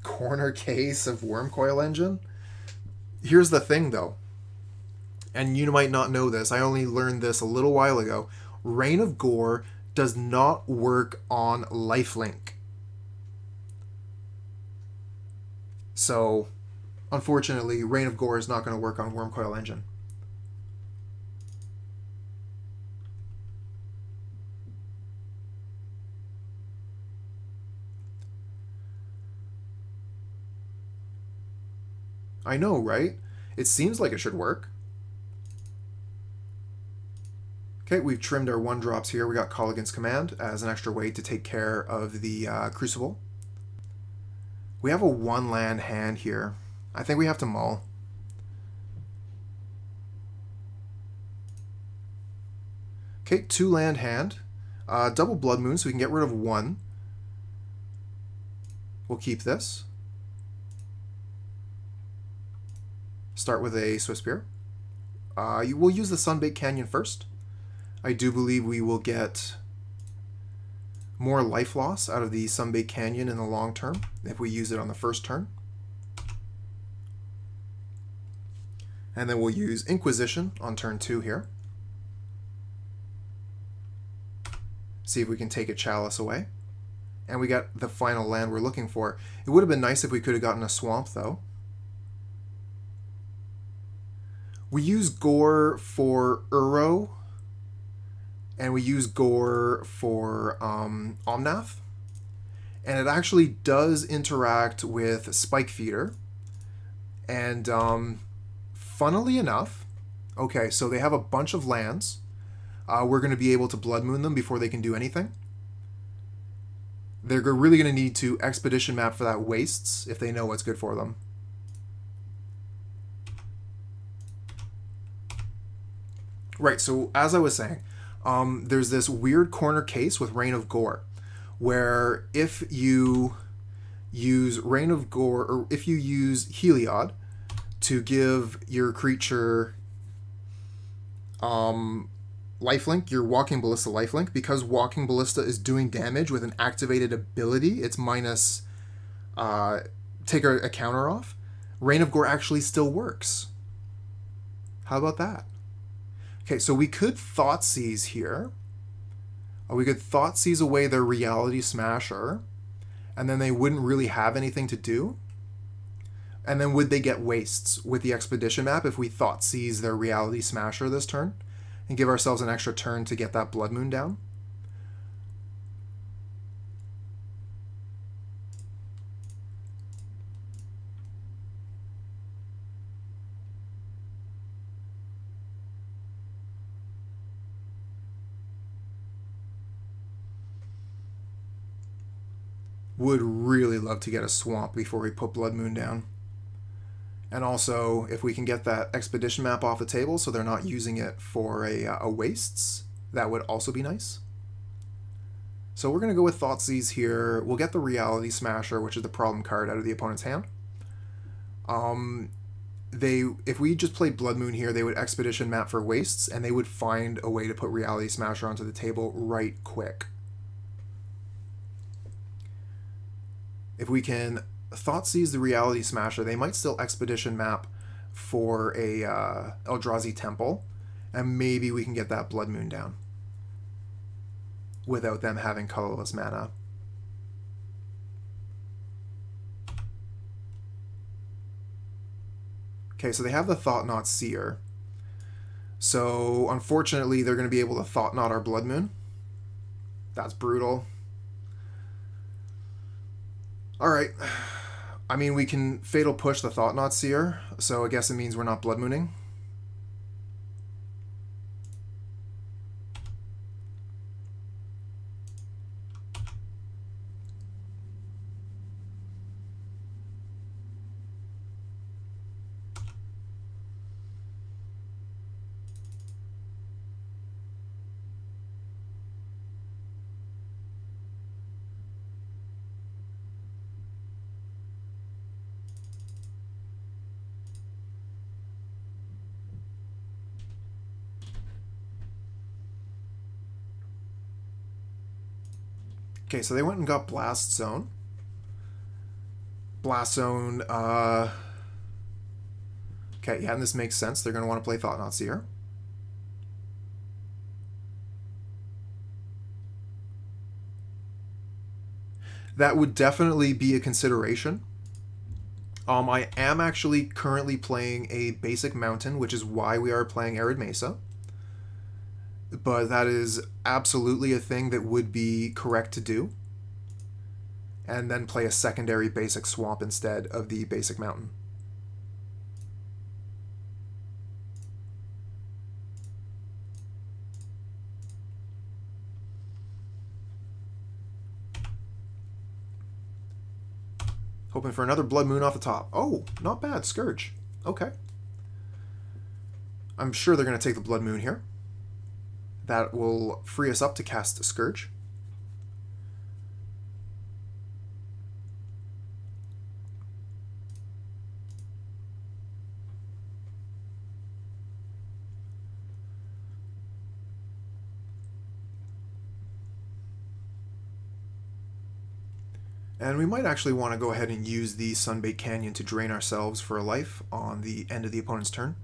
Speaker 1: corner case of Wormcoil Engine. Here's the thing, though. And you might not know this. I only learned this a little while ago. Rain of Gore does not work on lifelink. So, unfortunately, Rain of Gore is not going to work on Wormcoil Engine. I know, right? It seems like it should work. Okay, we've trimmed our 1-drops here. We got Kolaghan's Command as an extra way to take care of the Crucible. We have a 1-land hand here. I think we have to mull. Okay, 2-land hand. Double Blood Moon, so we can get rid of 1. We'll keep this. Start with a Swiftspear. We'll use the Sunbaked Canyon first. I do believe we will get more life loss out of the Sunbaked Canyon in the long term if we use it on the first turn. And then we'll use Inquisition on turn 2 here. See if we can take a Chalice away. And we got the final land we're looking for. It would have been nice if we could have gotten a Swamp, though. We use Gore for Uro, and we use Gore for Omnath. And it actually does interact with Spike Feeder. And funnily enough, okay, so they have a bunch of lands. We're going to be able to Blood Moon them before they can do anything. They're really going to need to Expedition Map for that Wastes if they know what's good for them. Right, so as I was saying, there's this weird corner case with Rain of Gore, where if you use Rain of Gore, or if you use Heliod to give your creature lifelink, your Walking Ballista lifelink, because Walking Ballista is doing damage with an activated ability, it's minus, take a counter off, Rain of Gore actually still works. How about that? Okay, so we could Thoughtseize here. We could Thoughtseize away their Reality Smasher, and then they wouldn't really have anything to do. And then would they get Wastes with the Expedition Map if we Thoughtseize their Reality Smasher this turn? And give ourselves an extra turn to get that Blood Moon down? Would really love to get a Swamp before we put Blood Moon down. And also, if we can get that Expedition Map off the table so they're not using it for a Wastes, that would also be nice. So we're going to go with Thoughtseize here. We'll get the Reality Smasher, which is the problem card, out of the opponent's hand. If we just played Blood Moon here, they would Expedition Map for Wastes, and they would find a way to put Reality Smasher onto the table right quick. If we can Thoughtseize the Reality Smasher, they might still Expedition Map for a Eldrazi Temple, and maybe we can get that Blood Moon down without them having colorless mana. Okay, so they have the Thought-Knot Seer. So unfortunately, they're going to be able to Thought-Knot our Blood Moon. That's brutal. Alright. I mean, we can Fatal Push the Thought-Knot Seer, so I guess it means we're not Blood Mooning. Okay, so they went and got Blast Zone. Blast Zone, okay, yeah, and this makes sense. They're going to want to play Thought-Knot Seer. That would definitely be a consideration. I am actually currently playing a basic mountain, which is why we are playing Arid Mesa. But that is absolutely a thing that would be correct to do. And then play a secondary basic swamp instead of the basic mountain. Hoping for another Blood Moon off the top. Oh, not bad. Scourge. Okay. I'm sure they're going to take the Blood Moon here. That will free us up to cast a Scourge. And we might actually want to go ahead and use the Sunbaked Canyon to drain ourselves for a life on the end of the opponent's turn,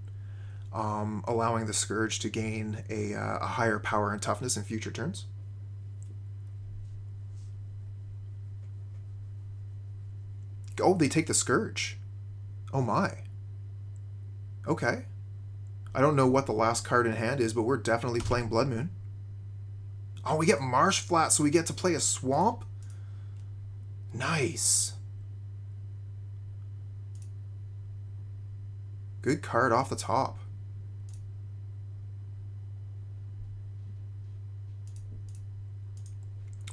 Speaker 1: allowing the Scourge to gain a higher power and toughness in future turns. Oh, they take the Scourge. Oh my. Okay. I don't know what the last card in hand is, but we're definitely playing Blood Moon. Oh, we get Marsh Flats, so we get to play a Swamp? Nice. Good card off the top.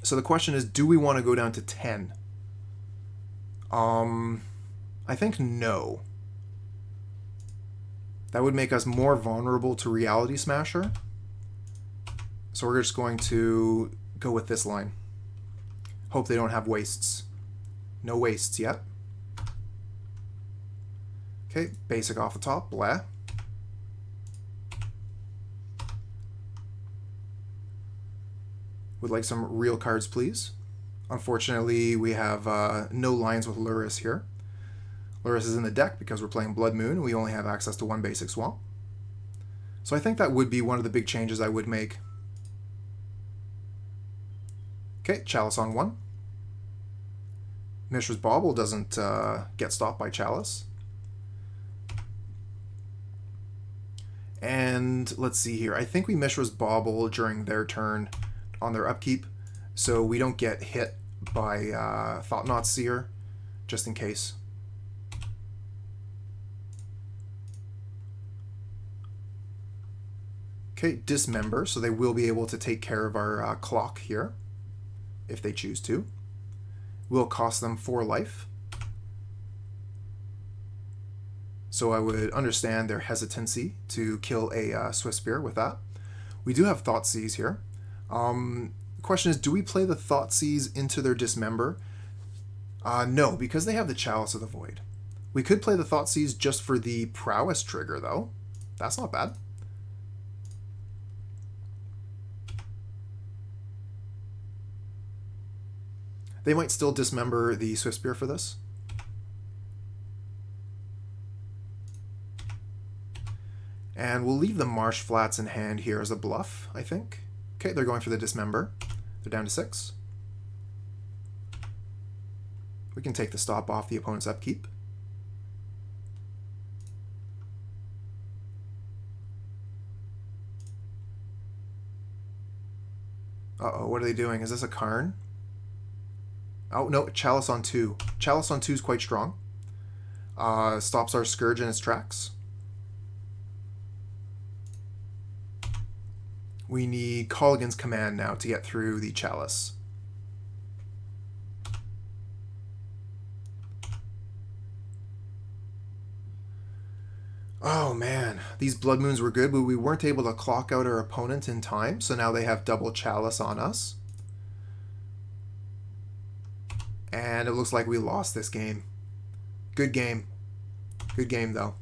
Speaker 1: So the question is, do we want to go down to 10? I think no. That would make us more vulnerable to Reality Smasher. So we're just going to go with this line. Hope they don't have wastes. No wastes yet. Okay, basic off the top, blah. Would like some real cards, please. Unfortunately, we have no lines with Lurrus here. Lurrus is in the deck because we're playing Blood Moon and we only have access to one basic swamp. So I think that would be one of the big changes I would make. Okay, Chalice on 1. Mishra's Bauble doesn't get stopped by Chalice. And let's see here. I think we Mishra's Bauble during their turn on their upkeep, so we don't get hit by Thoughtseize, just in case. Okay, Dismember, so they will be able to take care of our clock here, if they choose to. Will cost them 4 life. So I would understand their hesitancy to kill a Swiftspear with that. We do have Thoughtseize here. The question is, do we play the Thoughtseize into their Dismember? No, because they have the Chalice of the Void. We could play the Thoughtseize just for the Prowess trigger, though. That's not bad. They might still Dismember the Swiftspear for this. And we'll leave the Marsh Flats in hand here as a bluff, I think. Okay, they're going for the Dismember. They're down to 6. We can take the stop off the opponent's upkeep. Uh-oh, what are they doing? Is this a Karn? Oh, no, Chalice on 2. Chalice on 2 is quite strong. Stops our Scourge in its tracks. We need Kolaghan's Command now to get through the Chalice. Oh man, these Blood Moons were good, but we weren't able to clock out our opponent in time, so now they have double Chalice on us. And it looks like we lost this game. Good game. Good game, though.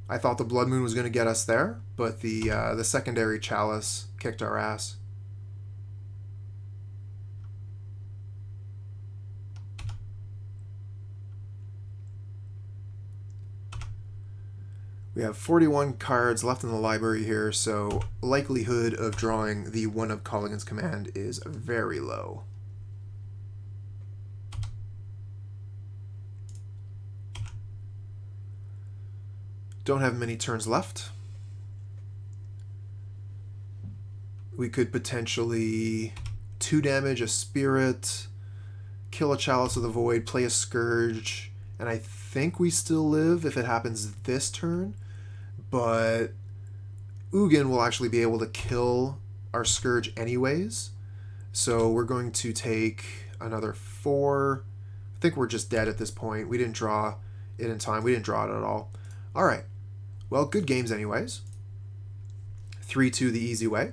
Speaker 1: I thought the Blood Moon was going to get us there, but the secondary Chalice kicked our ass. We have 41 cards left in the library here, so likelihood of drawing the one of Kolaghan's Command is very low. Don't have many turns left. We could potentially 2 damage a Spirit, kill a Chalice of the Void, play a Scourge, and I think we still live if it happens this turn. But Ugin will actually be able to kill our Scourge anyways. So we're going to take another 4. I think we're just dead at this point. We didn't draw it in time. We didn't draw it at all. All right. Well, good games anyways. 3-2 the easy way.